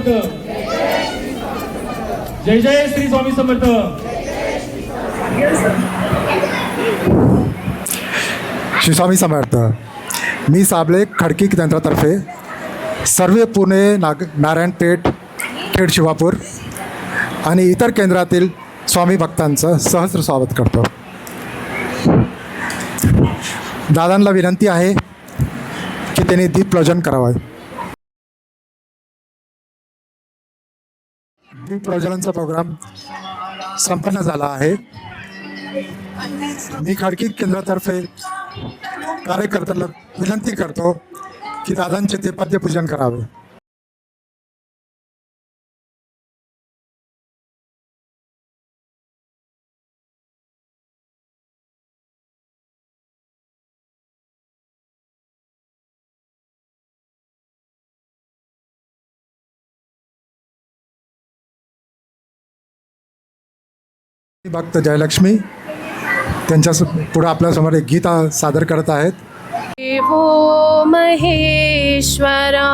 समर्थ. जय जय श्री स्वामी समर्थ. श्री स्वामी समर्थ. मी साबळे खडकी केंद्रातर्फे सर्व पुणे नारायणपेठ खेड शिवापूर आणि इतर केंद्रातील स्वामी भक्तांचं सहस्र स्वागत करतो. दादांना विनंती आहे की त्यांनी दीपप्रज्वलन करावं. दीपप्रज्वलनचा प्रोग्राम संपन्न झाला आहे. मी खडकी केंद्रातर्फे कार्यकर्त्यांना विनंती करतो की दादांचे ते पद्यपूजन करावे. भक्त जयलक्ष्मी त्यांच्या पुढे आपल्यासमोर एक गीत सादर करत आहेत. देवो महेश्वरा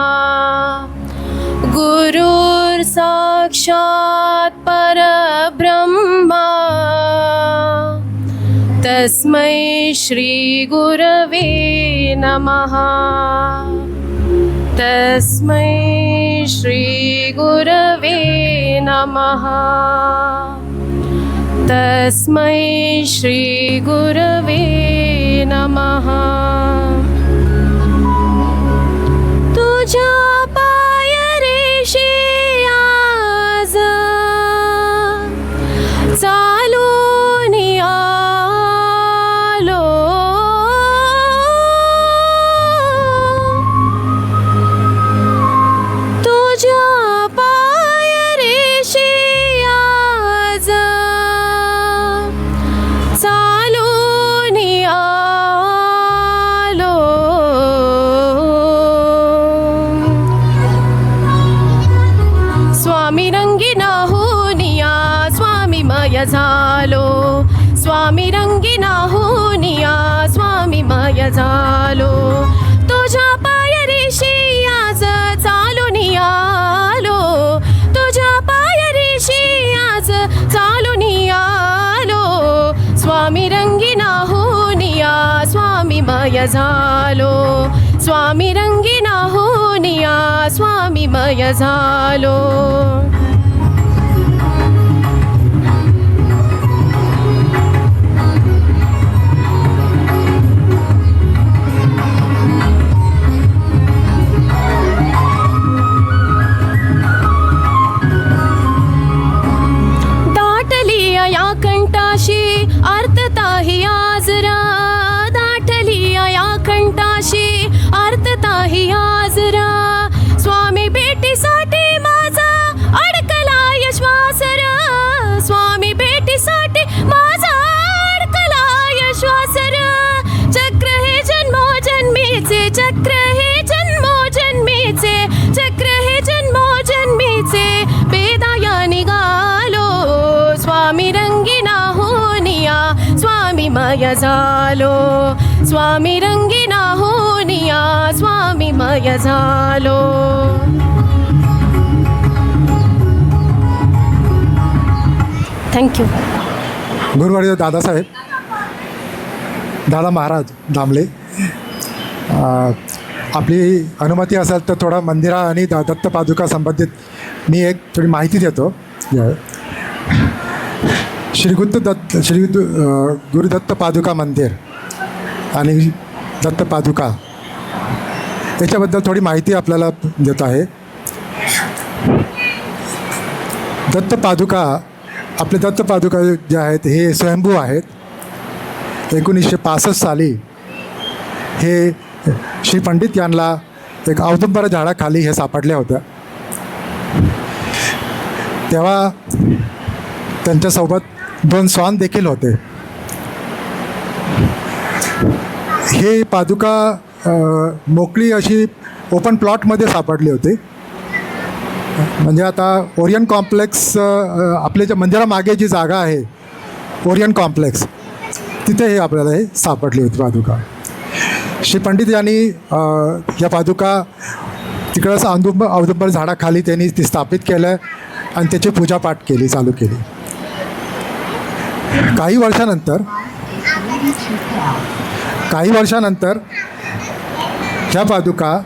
गुरुर् साक्षात् परब्रह्मा तस्मै श्री गुरवे नमः. तस्मै श्री गुरवे नमः. तस्मै श्री गुरवे नमः. तुझ्या पायरेशी आज चालून आलो. तुझ्या पायरेशी आज चालून आलो. स्वामी रंगीना होनिया स्वामीमय झालो. स्वामी रंगीना होनिया स्वामीमय झालो. तुझ्या पायरीशी आज चालून आलो. तुझ्या पायरीशी आज चालून आलो. स्वामी रंगीना होनिया स्वामीमय झालो. स्वामी रंगीना होनिया स्वामीमय झालो. दाटली या कंठाशी अर्थताही आजरा. दाटली या कंठाशी अर्थताही आजरा. स्वामी भेटीसाठी माझा अडकलाय श्वास रा. स्वामी भेटीसाठी माझा अडकलाय श्वास रा. चक्र हे जन्मोजन्मीचे. चक्र हे जन्मोजन्मीचे. चक्र हे जन्मोजन्मीचे. बेदाया निघालो. स्वामी रंगीना होनिया स्वामीमय झालो. स्वामी रंगीना होनिया स्वामीमय झालो. थँक्यू. गुरुवर्य दादासाहेब दादा महाराज दामले, आपली अनुमती असेल तर थोडा मंदिरा आणि दत्त पादुका संबंधित मी एक थोडी माहिती देतो. श्री गुरुदत्त पादुका मंदिर आणि दत्त पादुका याच्याबद्दल थोडी माहिती आपल्याला देत आहे. दत्त पादुका आपले दत्त पादुका जे आहेत हे स्वयंभू आहेत. 1965 साली हे श्री पंडित यांना एक औदुंबर झाडाखाली हे सापडल्या होत्या. तेव्हा त्यांच्यासोबत 2 श्वान देखील होते. हे पादुका मोकळी अशी ओपन प्लॉटमध्ये सापडली होती. म्हणजे आता ओरियन कॉम्प्लेक्स आपल्या ज्या मंदिरामागे जी जागा आहे ओरियन कॉम्प्लेक्स तिथे हे आपल्याला हे सापडली होती पादुका. श्री पंडित यांनी या पादुका तिकडंच औदुंबर झाडाखाली त्यांनी ती स्थापित केलं आणि त्याची पूजापाठ केली, चालू केली. काही वर्षानंतर ह्या पादुका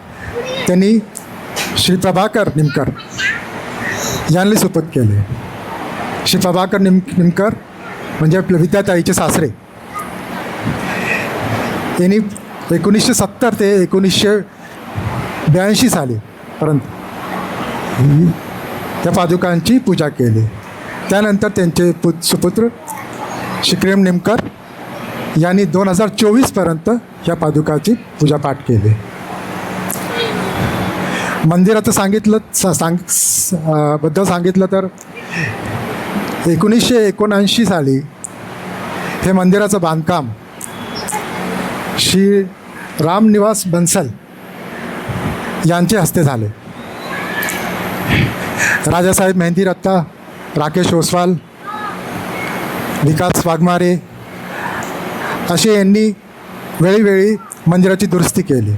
त्यांनी श्री प्रभाकर निमकर यांनी सुपूत केले. श्री प्रभाकर निमकर म्हणजे आपल्या विद्याताईचे सासरे. यांनी 1970 ते 1982 सालीपर्यंत त्या पादुकांची पूजा केली. त्यानंतर त्यांचे सुपुत्र श्रीक्रेम निमकर यांनी 2024पर्यंत या पादुकाची पूजापाठ केली. मंदिराचं बद्दल सांगितलं तर 1979 साली हे मंदिराचं बांधकाम श्री रामनिवास बन्सल यांचे हस्ते झाले. राजासाहेब मेहंदी रत्ता, राकेश ओसवाल, विकास वाघमारे असे यांनी वेळोवेळी मंदिराची दुरुस्ती केली.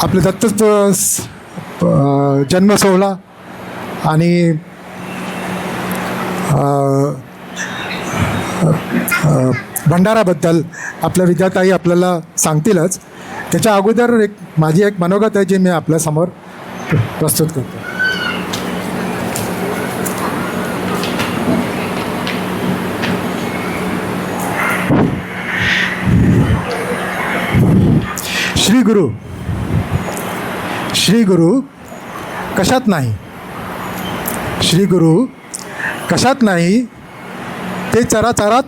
आपले दत्त जन्म सोहळा आणि भंडाराबद्दल आपल्या विद्याताई आपल्याला सांगतीलच. त्याच्या अगोदर माझी एक मनोगत आहे जी मी आपल्यासमोर प्रस्तुत करतो. श्री गुरु कशात नाही, श्री गुरु कशात नाही, ते चराचरात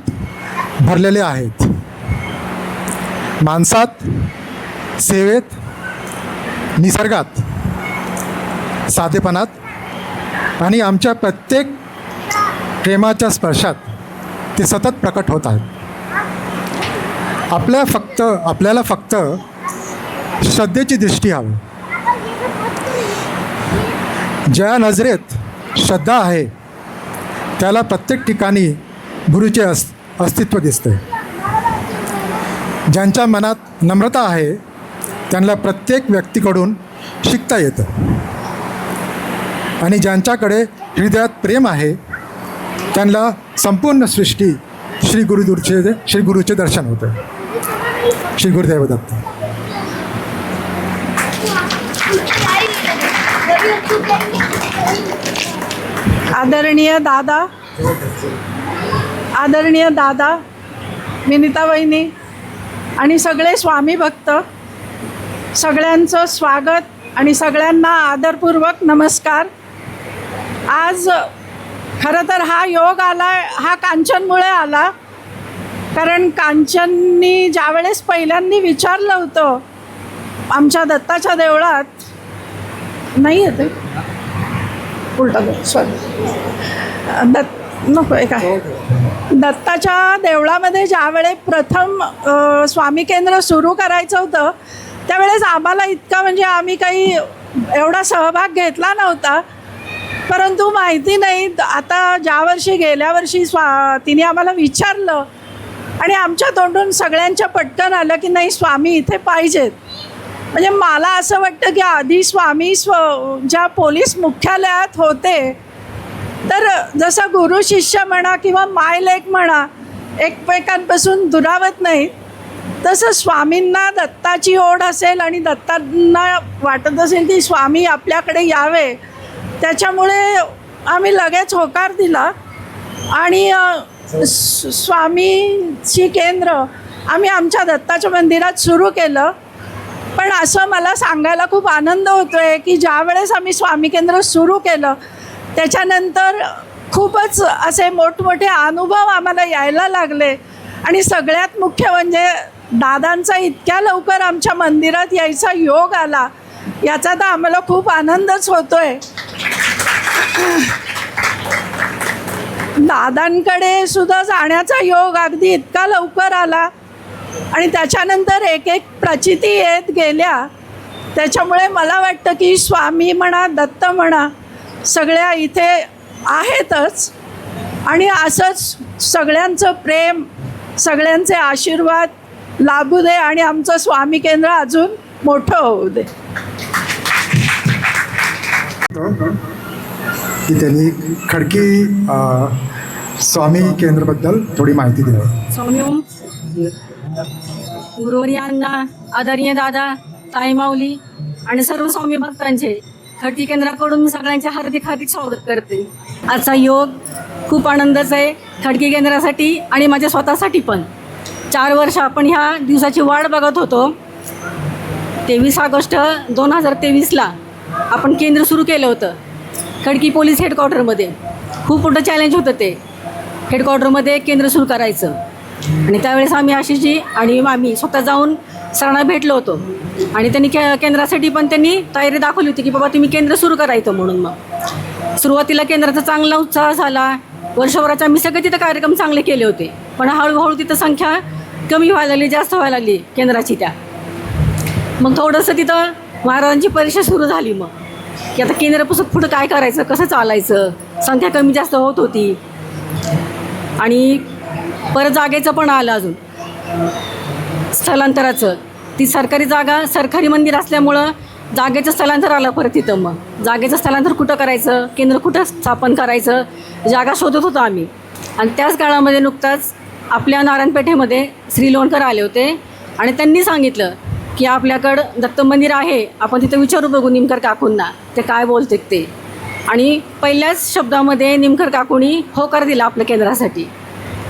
भरलेले आहेत. माणसात, सेवेत, निसर्गात, साधेपणात आणि आमच्या प्रत्येक प्रेमाच्या स्पर्शात ते सतत प्रकट होत आहेत. आपल्याला फक्त श्रद्धेची दृष्टी हवी. ज्या नजरेत श्रद्धा आहे त्याला प्रत्येक ठिकाणी गुरुचे अस्तित्व दिसते. ज्यांच्या मनात नम्रता आहे त्यांना प्रत्येक व्यक्तीकडून शिकता येतं आणि ज्यांच्याकडे हृदयात प्रेम आहे त्यांना संपूर्ण सृष्टी श्री गुरुचे दर्शन होतं. श्री गुरुदेव दत्त. आदरणीय दादा, विनिता वहिनी आणि सगळे स्वामी भक्त, सगळ्यांचं स्वागत आणि सगळ्यांना आदरपूर्वक नमस्कार. आज खरं तर हा योग आला, हा कांचनमुळे आला. कारण कांचननी ज्यावेळेस पहिल्यांदा विचारलं होतं आमच्या दत्ताच्या देवळात, नाही येते उलटा नको आहे काय, दत्ताच्या देवळामध्ये ज्यावेळेस प्रथम स्वामी केंद्र सुरू करायचं होतं त्यावेळेस आम्हाला इतका म्हणजे आम्ही काही एवढा सहभाग घेतला नव्हता. परंतु माहिती नाही आता गेल्या वर्षी तिने आम्हाला विचारलं आणि आमच्या तोंडून सगळ्यांच्या पटकन आलं की नाही स्वामी इथे पाहिजेत. म्हणजे मला असं वाटतं की आधी स्वामी ज्या पोलीस मुख्यालयात होते तर जसं गुरु शिष्य म्हणा किंवा मायलेक म्हणा एकमेकांपासून दुरावत नाही, तसं स्वामींना दत्ताची ओढ असेल आणि दत्तांना वाटत असेल की स्वामी आपल्याकडे यावे, त्याच्यामुळे आम्ही लगेच होकार दिला आणि स्वामीची केंद्र आम्ही आमच्या दत्ताच्या मंदिरात सुरू केलं. पण असं मला सांगायला खूप आनंद होतो आहे की ज्या वेळेस आम्ही स्वामी केंद्र सुरू केलं त्याच्यानंतर खूपच असे मोठमोठे अनुभव आम्हाला यायला लागले आणि सगळ्यात मुख्य म्हणजे दादांचा इतक्या लवकर आमच्या मंदिरात यायचा योग आला याचा तर आम्हाला खूप आनंदच होतो आहे. दादांकडे सुद्धा जाण्याचा योग अगदी इतका लवकर आला आणि त्याच्यानंतर एक एक प्रचिती येत गेल्या. त्याच्यामुळे मला वाटतं की स्वामी म्हणा दत्त म्हणा सगळ्या इथे आहेतच आणि असंच सगळ्यांचं प्रेम, सगळ्यांचे आशीर्वाद लाभू दे आणि आमचं स्वामी केंद्र अजून मोठं होऊ दे. की त्यांनी खडकी स्वामी केंद्राबद्दल थोडी माहिती द्यावी. स्वामी ओम गुरुवर्यांना, आदरणीय दादा, ताई माऊली आणि सर्व स्वामी भक्तांचे खडकी केंद्राकडून मी सगळ्यांचे हार्दिक हार्दिक स्वागत करते. आजचा योग खूप आनंदाचा आहे खडकी केंद्रासाठी आणि माझ्या स्वतःसाठी पण. 4 वर्ष आपण ह्या दिवसाची वाट बघत होतो. 23 ऑगस्ट 2023ला आपण केंद्र सुरू केलं होतं खडकी पोलीस हेडक्वार्टरमध्ये. खूप मोठं चॅलेंज होतं ते हेडक्वार्टरमध्ये केंद्र सुरू करायचं. आणि त्यावेळेस आम्ही आशिषजी आणि आम्ही स्वतः जाऊन सरांना भेटलो होतो आणि त्यांनी केंद्रासाठी पण त्यांनी तयारी दाखवली होती की बाबा तुम्ही केंद्र सुरू करायचं म्हणून. मग सुरुवातीला केंद्राचा चांगला उत्साह झाला. वर्षभराचे आम्ही सगळे तिथं कार्यक्रम चांगले केले होते, पण हळूहळू तिथं संख्या कमी व्हायला लागली, जास्त व्हायला लागली केंद्राची. त्या मग थोडंसं तिथं महाराजांची परीक्षा सुरू झाली मग की आता केंद्रापासून पुढं काय करायचं, कसं चालायचं. संख्या कमी जास्त होत होती आणि परत जागेचं पण आलं अजून स्थलांतराचं. ती सरकारी जागा, सरकारी मंदिर असल्यामुळं जागेचं स्थलांतर आलं परत तिथं. मग जागेचं स्थलांतर कुठं करायचं, केंद्र कुठं स्थापन करायचं, जागा शोधत होतो आम्ही. आणि त्याच काळामध्ये नुकताच आपल्या नारायणपेठेमध्ये श्री लोणकर आले होते आणि त्यांनी सांगितलं की आपल्याकडं दत्त मंदिर आहे, आपण तिथं विचारू बघू निमकर काकूंना ते काय बोलते ते. आणि पहिल्याच शब्दामध्ये निमकर काकूंनी होकार दिला आपल्या केंद्रासाठी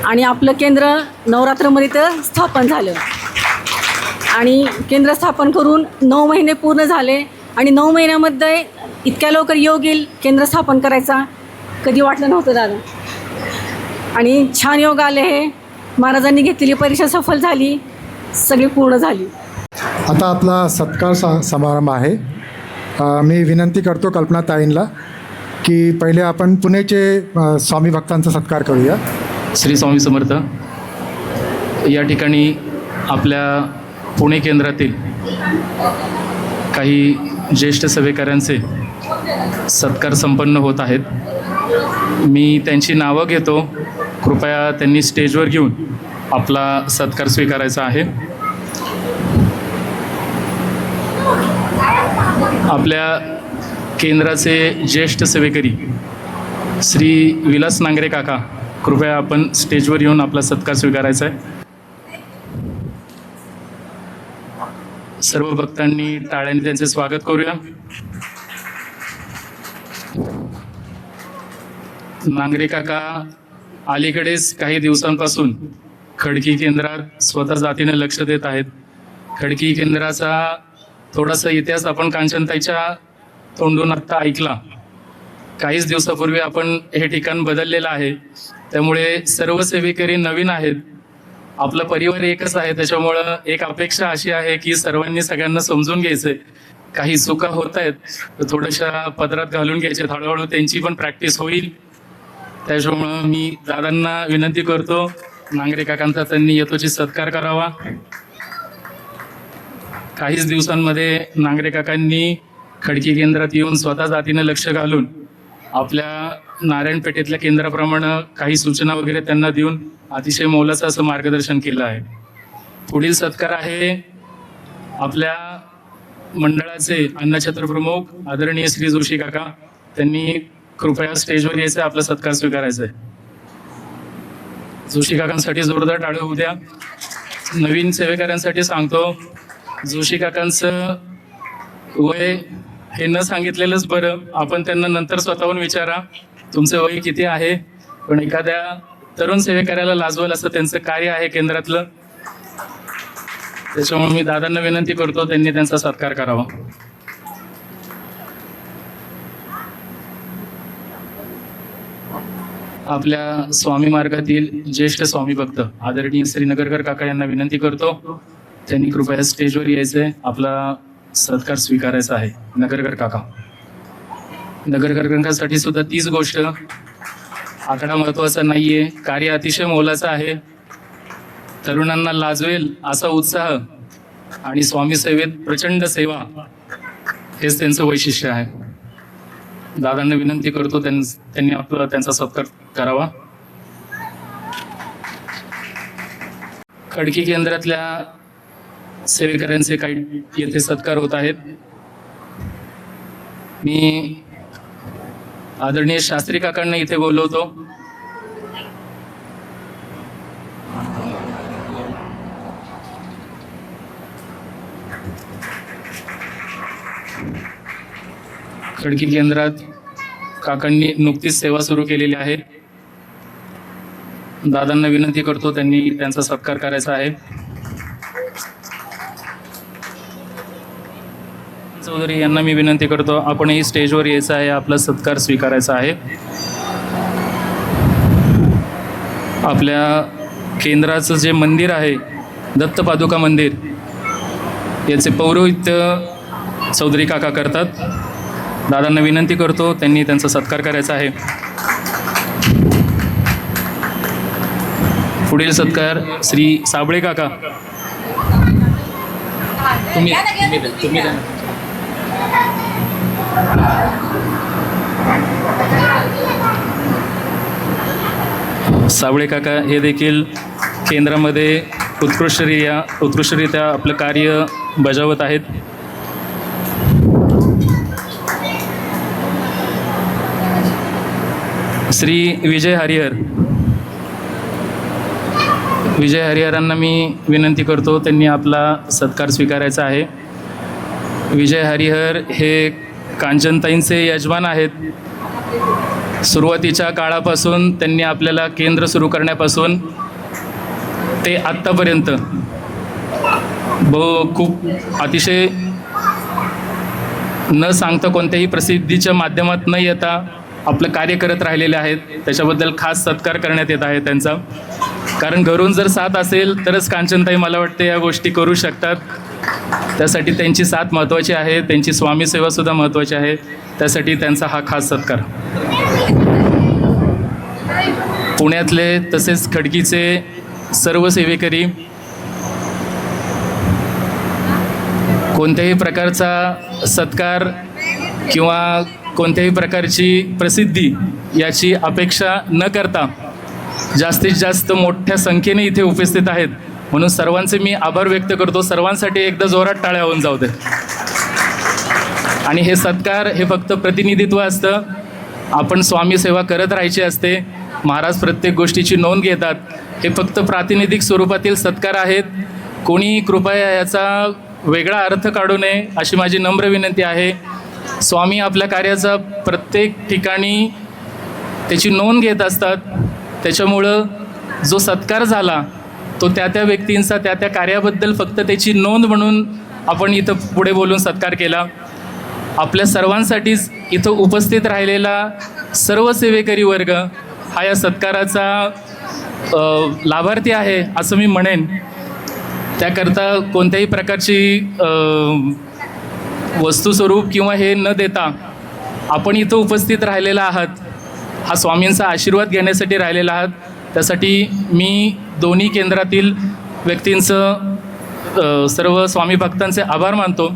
आणि आपलं केंद्र नवरात्रमध्ये तर स्थापन झालं. आणि केंद्र स्थापन करून 9 महिने पूर्ण झाले आणि 9 महिन्यामध्ये इतक्या लवकर योग येईल केंद्र स्थापन करायचा कधी वाटलं नव्हतं दादा. आणि छान योग आले. हे महाराजांनी घेतलेली परीक्षा सफल झाली, सगळी पूर्ण झाली. आता आपला सत्कार समारंभ आहे. मी विनंती करतो कल्पना ताईंना की पहिले आपण पुणेचे स्वामी भक्तांचा सत्कार करूया. श्री स्वामी समर्थ. या ठिकाणी आपल्या पुणे केंद्रातील काही ज्येष्ठ सेवेकऱ्यांचे सत्कार संपन्न होत आहेत. मी त्यांची नावं घेतो, कृपया त्यांनी स्टेजवर घेऊन आपला सत्कार स्वीकारायचा आहे. आपल्या केंद्राचे ज्येष्ठ सेवेकरी श्री विलास नांगरे काका, कृपया आपण स्टेजवर येऊन आपला सत्कार स्वीकारायचा आहे. सर्व भक्तांनी टाळ्यांनी त्यांचे स्वागत करूया. नांगरे काका अलीकडेच काही दिवसांपासून खडकी केंद्रात स्वतः जातीने लक्ष देत आहेत. खडकी केंद्राचा थोडासा इतिहास आपण कांचनताईच्या तोंडून आत्ता ऐकला. काहीच दिवसापूर्वी आपण हे ठिकाण बदललेलं आहे, त्यामुळे सर्व सेवेकरी नवीन आहेत. आपला परिवार एकच आहे, त्याच्यामुळं एक अपेक्षा अशी आहे की सर्वांनी सगळ्यांना समजून घ्यायचं. काही चुका होत आहेत तर थोड्याशा पदरात घालून घ्यायचे, हळूहळू त्यांची पण प्रॅक्टिस होईल. त्याच्यामुळं मी दादांना विनंती करतो नांगरे काकांचा त्यांनी यथोचित सत्कार करावा. काहीच दिवसांमध्ये नांगरे काकांनी खडकी केंद्रात येऊन स्वतः जातीनं लक्ष घालून आपल्या नारायणपेठेतल्या केंद्राप्रमाणे काही सूचना वगैरे त्यांना देऊन अतिशय मोलाचं असं मार्गदर्शन केलं आहे. पुढील सत्कार आहे आपल्या मंडळाचे अन्नछत्र प्रमुख आदरणीय श्री जोशी काका. त्यांनी कृपया स्टेजवर यायचं, आपला सत्कार स्वीकारायचा आहे. जोशी काकांसाठी जोरदार टाळ्या होऊ द्या. नवीन सेवेकऱ्यांसाठी सांगतो, जोशी काकांचं वय हे न सांगितलेलंच बरं. आपण त्यांना नंतर स्वतःहून विचारा तुमचं वय किती आहे, पण एखाद्या तरुण सेवेकऱ्याला लाजवल असं त्यांचं कार्य आहे केंद्रातलं. त्याच्यामुळे मी दादांना विनंती करतो त्यांनी त्यांचा सत्कार करावा. आपल्या स्वामी मार्गातील ज्येष्ठ स्वामी भक्त आदरणीय श्री नगरकर काका यांना विनंती करतो त्यांनी कृपया स्टेजवर यायचंय, आपला सत्कार स्वीकारायचा आहे. नगरकर काका. नगरकर काकांसाठी सुद्धा तीच गोष्ट, आकडा महत्वाचा नाहीये, कार्य अतिशय मोलाचं आहे. तरुणांना लाजवेल असा उत्साह आणि स्वामी सेवेत प्रचंड सेवा हेच त्यांचं वैशिष्ट्य आहे. दादांना विनंती करतो त्यांनी आपला त्यांचा सत्कार करावा. खडकी केंद्रातल्या सेवेकऱ्यांचे काही येथे सत्कार होत आहेत. मी आदरणीय शास्त्री काकांना इथे बोलवतो. खडकी केंद्रात काकांनी नुकतीच सेवा सुरू केलेली आहे. दादांना विनंती करतो त्यांनी त्यांचा सत्कार करायचा आहे. चौधरी यांना मी विनंती करतो आपणही स्टेजवर यायचं आहे, आपला सत्कार स्वीकारायचा आहे. आपल्या केंद्राचं जे मंदिर आहे दत्त पादुका मंदिर याचे पौरोहित्य चौधरी काका करतात. दादांना विनंती करतो त्यांनी त्यांचा सत्कार करायचा आहे. पुढील सत्कार श्री साबळे काका. तुम्ही द्या. साबळे काका हे देखील केंद्रामध्ये उत्कृष्टरित्या आपलं कार्य बजावत आहेत. श्री विजय हरिहरांना मी विनंती करतो त्यांनी आपला सत्कार स्वीकारायचा आहे. विजय हरिहर हे कांचनताईंचे यजमान आहेत. सुरुवातीच्या काळापासून त्यांनी आपल्याला केंद्र सुरू करण्यापासून ते आत्तापर्यंत खूप अतिशय न सांगता कोणत्याही प्रसिद्धीच्या माध्यमात न येता आपलं कार्य करत राहिलेले आहेत. त्याच्याबद्दल खास सत्कार करण्यात येत आहे त्यांचा. कारण घरून जर साथ असेल तरच कांचनताई मला वाटते या गोष्टी करू शकतात. त्यासाठी त्यांची साथ महत्त्वाची आहे, त्यांची स्वामी सेवासुद्धा महत्त्वाची आहे. त्यासाठी त्यांचा हा खास सत्कार. पुण्यातले तसेच खडकीचे सर्व सेवेकरी कोणत्याही प्रकारचा सत्कार किंवा कोणत्याही प्रकारची प्रसिद्धी याची अपेक्षा न करता जास्तीत जास्त मोठ्या संख्येने इथे उपस्थित आहेत. म्हणून सर्वांचे मी आभार व्यक्त करतो. सर्वांसाठी एकदा जोरात टाळ्या होऊन जाऊ दे. आणि हे सत्कार हे फक्त प्रतिनिधित्व असतं. आपण स्वामी सेवा करत राहायची असते. महाराज प्रत्येक गोष्टीची नोंद घेतात. हे फक्त प्रातिनिधिक स्वरूपातील सत्कार आहेत. कोणी कृपया याचा वेगळा अर्थ काढू नये अशी माझी नम्र विनंती आहे. स्वामी आपल्या कार्याचा प्रत्येक ठिकाणी त्याची नोंद घेत असतात. त्याच्यामुळं जो सत्कार झाला तो त्या व्यक्तींचा त्या कार्याबद्दल फक्त त्याची नोंद म्हणून आपण इथं पुढे बोलून सत्कार केला. आपल्या सर्वांसाठीच इथं उपस्थित राहिलेला सर्व सेवेकरी वर्ग हा या सत्काराचा लाभार्थी आहे असं मी म्हणेन. त्याकरता कोणत्याही प्रकारची वस्तुस्वरूप किंवा हे न देता आपण इथं उपस्थित राहिलेला आहात. हा स्वामींचा आशीर्वाद घेण्यासाठी राहिलेला आहात. त्यासाठी मी दोन्ही केंद्रातील व्यक्तींचं सर्व स्वामी भक्तांचे आभार मानतो.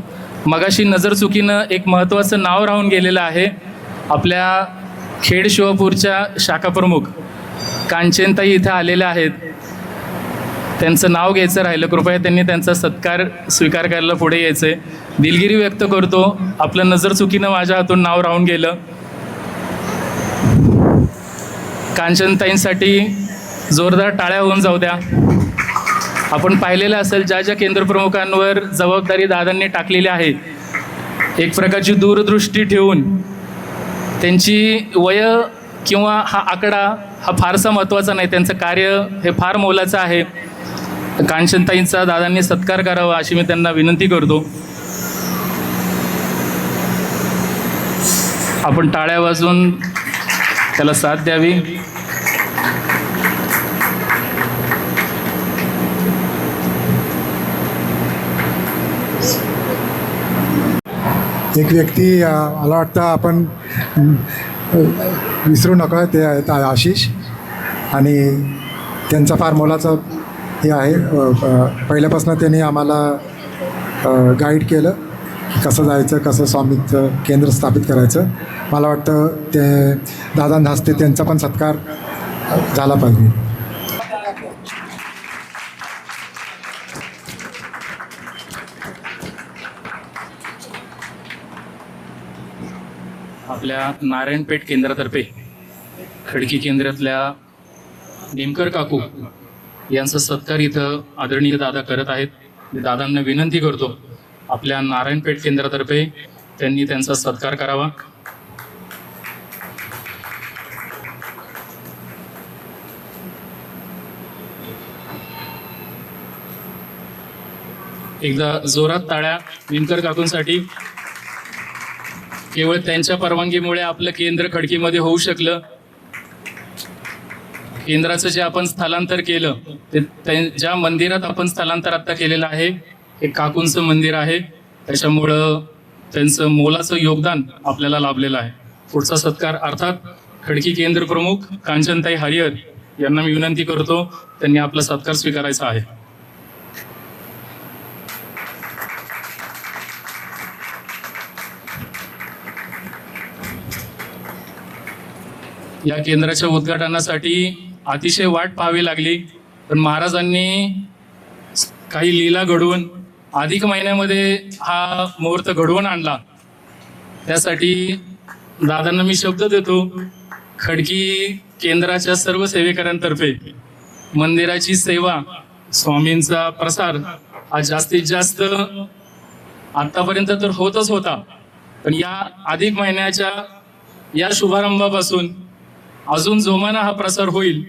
मगाशी नजर चुकीनं एक महत्त्वाचं नाव राहून गेलेलं आहे. आपल्या खेड शिवापूरच्या शाखाप्रमुख कांचनताई इथं आलेल्या आहेत. त्यांचं नाव घ्यायचं राहिलं. कृपया त्यांनी त्यांचा सत्कार स्वीकार करायला पुढे यायचं आहे. दिलगिरी व्यक्त करतो. आपलं नजर चुकीनं माझ्या हातून नाव राहून गेलं. कांचनताईंसाठी जोरदार टाळ्या होऊन जाऊ द्या. आपण पाहिलेलं असेल ज्या ज्या केंद्रप्रमुखांवर जबाबदारी दादांनी टाकलेली आहे एक प्रकारची दूरदृष्टी ठेवून त्यांची वय किंवा हा आकडा हा फारसा महत्त्वाचा नाही. त्यांचं कार्य हे फार मोलाचं आहे. कांचनताईंचा दादांनी सत्कार करावा अशी मी त्यांना विनंती करतो. आपण टाळ्या वाजवून त्याला साथ द्यावी. एक व्यक्ती मला वाटतं आपण विसरू नका, ते आहेत आशिष. आणि त्यांचा फार मोलाचा हे आहे. पहिल्यापासून त्यांनी आम्हाला गाईड केलं कसं जायचं, कसं स्वामीचं केंद्र स्थापित करायचं. मला वाटतं ते दादांच्या हस्ते त्यांचा पण सत्कार झाला पाहिजे. आपल्या नारायणपेठ केंद्रातर्फे खडकी केंद्रातल्या नेमकर काकू यांचा सत्कार इथं आदरणीय दादा करत आहेत. मी दादांना विनंती करतो आपल्या नारायणपेठ केंद्रातर्फे त्यांनी त्यांचा सत्कार करावा. एकदा जोरात टाळ्या नेमकर काकूंसाठी. केवळ त्यांच्या परवानगीमुळे आपलं केंद्र खडकीमध्ये होऊ शकलं. केंद्राचं जे आपण स्थलांतर केलं ते ज्या मंदिरात आपण स्थलांतर आता केलेलं आहे हे काकूंचं मंदिर आहे. त्याच्यामुळं त्यांचं मोलाचं योगदान आपल्याला लाभलेलं आहे. पुढचा सत्कार अर्थात खडकी केंद्र प्रमुख कांचनताई हरिहर यांना मी विनंती करतो त्यांनी आपला सत्कार स्वीकारायचा आहे. या केंद्राच्या उद्घाटनासाठी अतिशय वाट पाहावी लागली, पण महाराजांनी काही लीला घडवून अधिक महिन्यामध्ये हा मुहूर्त घडवून आणला. त्यासाठी दादांना मी शब्द देतो, खडकी केंद्राच्या सर्व सेवेकऱ्यांतर्फे मंदिराची सेवा, स्वामींचा प्रसार हा जास्तीत जास्त आतापर्यंत तर होतच होता, पण या अधिक महिन्याच्या या शुभारंभापासून अजून जोमाना हा प्रसार होईल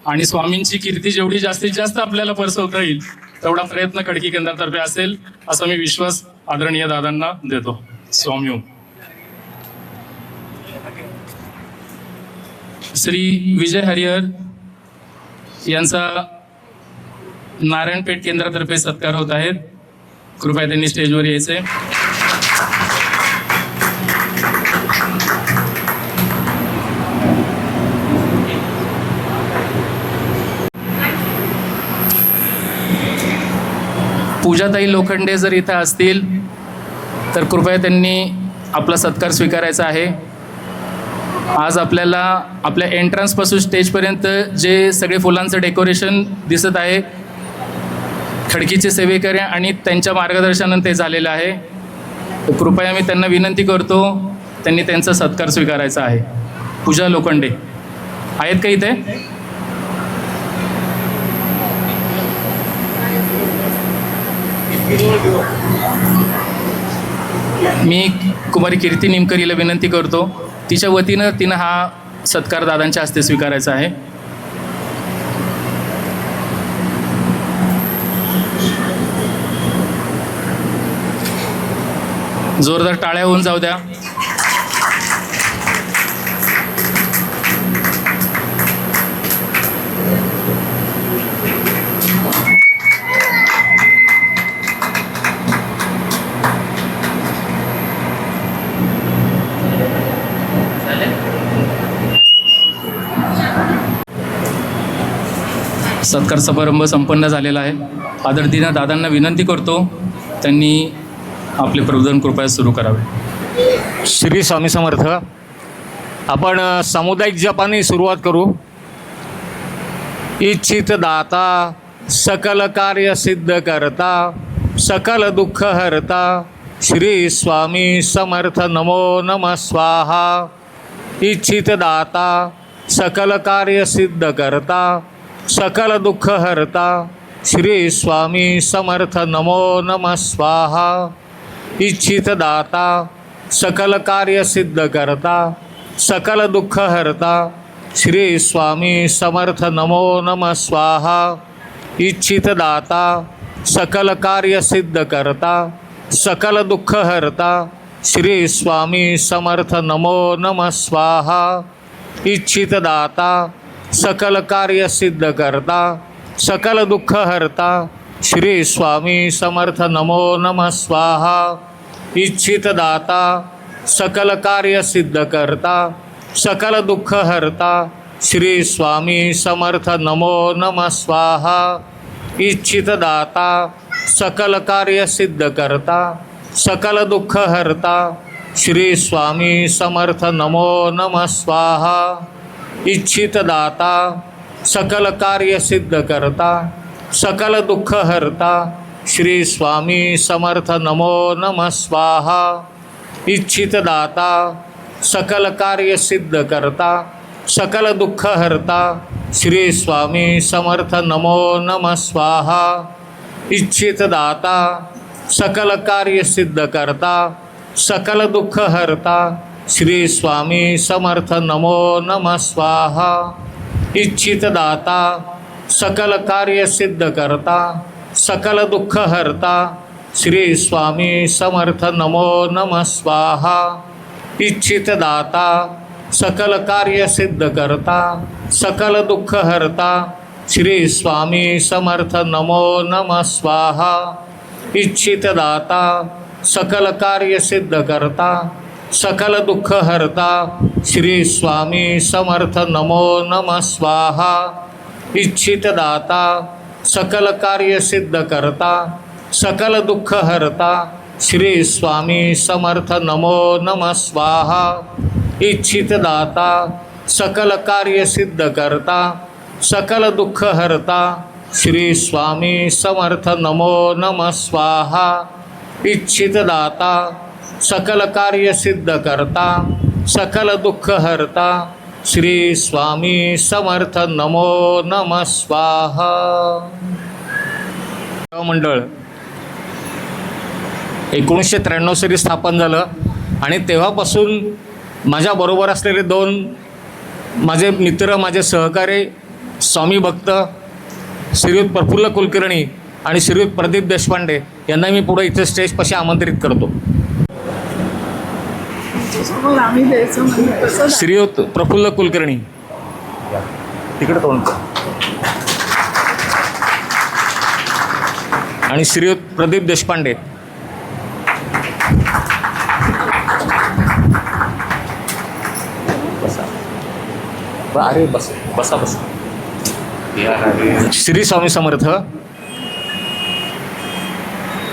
आणि स्वामींची कीर्ती जेवढी जास्तीत जास्त आपल्याला पसरवता येईल तेवढा प्रयत्न खडकी केंद्रातर्फे असेल असा मी विश्वास आदरणीय दादांना देतो. स्वामी ओम. श्री विजय हरिहर यांचा नारायणपेठ केंद्रातर्फे सत्कार होत आहेत. कृपया त्यांनी स्टेजवर यायचे. पूजाताई लोखंडे जर इथं असतील तर कृपया त्यांनी आपला सत्कार स्वीकारायचा आहे. आज आपल्याला आपल्या एंट्रन्सपासून स्टेजपर्यंत जे सगळे फुलांचं डेकोरेशन दिसत आहे खडकीचे सेवेकरी आणि त्यांच्या मार्गदर्शनाने ते झालेलं आहे. तर कृपया मी त्यांना विनंती करतो त्यांनी त्यांचा सत्कार स्वीकारायचा आहे. पूजा लोखंडे आहेत का इथे? मी कुमारी कीर्ती निमकरीला विनंती करतो, तिच्या वतीनं तिनं हा सत्कार दादांच्या हस्ते स्वीकारायचा आहे. जोरदार टाळ्या होऊन जाऊ द्या. सत्कार समारंभ संपन्न झालेला आहे. आदरणीय दादांना विनंती करतो त्यांनी आपले प्रबोधन कृपया सुरू करावे. श्री स्वामी समर्थ. आपण सामुदायिक जपाने सुरुवात करू. इच्छित दाता सकल कार्य सिद्ध करता सकल दुःख हरता श्री स्वामी समर्थ नमो नमः स्वाहा. इच्छित दाता सकल कार्य सिद्ध करता सकल दुःख हरता श्री स्वामी समर्थ नमो नमः स्वाहा. इच्छित दाता सकल कार्य सिद्ध करता सकल दुःख हरता श्री स्वामी समर्थ नमो नमः स्वाहा. इच्छित दाता सकल कार्य सिद्ध करता सकल दुःख हरता श्री स्वामी समर्थ नमो नमः स्वाहा. इच्छित दाता सकल कार्य सिद्ध करता सकल दुःख हरता श्री स्वामी समर्थ नमो नमः स्वाहा. इच्छित दाता सकल कार्य सिद्ध करता सकल दुःख हरता श्री स्वामी समर्थ नमो नमः स्वाहा. इच्छित दाता सकल कार्य सिद्ध करता सकल दुःख हरता श्री स्वामी समर्थ नमो नमः स्वाहा. इच्छित दाता सकल कार्य सिद्ध करता सकल दुःख हरता श्री स्वामी समर्थ नमो नमः स्वाहा. इच्छित दाता सकल कार्य सिद्ध करता सकल दुःख हरता श्री स्वामी समर्थ नमो नमः स्वाहा इच्छित दाता सकल कार्य सिद्ध करता सकल दुःख हरता श्री स्वामी समर्थ नमो नमः स्वाहा इच्छित दाता सकल कार्य सिद्ध करता सकल दुःख हरता श्री स्वामी समर्थ नमो नमः स्वाहा इच्छित दाता सकल कार्य सिद्ध करता सकल दुःख हरता श्री स्वामी समर्थ नमो नमः स्वाहा इच्छित दाता सकल कार्य सिद्ध करता सकल दुःख हरता श्री स्वामी समर्थ नमो नमः स्वाहा इच्छित दाता सकल कार्य सिद्ध करता सकल दुःख हरता श्री स्वामी समर्थ नमो नमः स्वाहा इच्छित दाता सकल कार्य सिद्ध करता सकल दुःख हरता श्री स्वामी समर्थ नमो नमः स्वाहा इच्छित दाता सकल कार्य सिद्ध करता सकल दुःख हरता श्री स्वामी समर्थ नमो नमः स्वाहा. मंडळ 1993 साली स्थापन झालं आणि तेव्हापासून माझ्याबरोबर असलेले 2 माझे मित्र, माझे सहकारी, स्वामी भक्त श्रीयुत प्रफुल्ल कुलकर्णी आणि श्रीयुत प्रदीप देशपांडे यांना मी पुढे इथे स्टेजपाशी आमंत्रित करतो. आम्ही द्यायचं म्हणजे कसं श्रीयुत प्रफुल्ल कुलकर्णी तिकडे तोंड आणि श्रीयुत प्रदीप देशपांडे. अरे बस बसा बसा. श्री स्वामी समर्थ.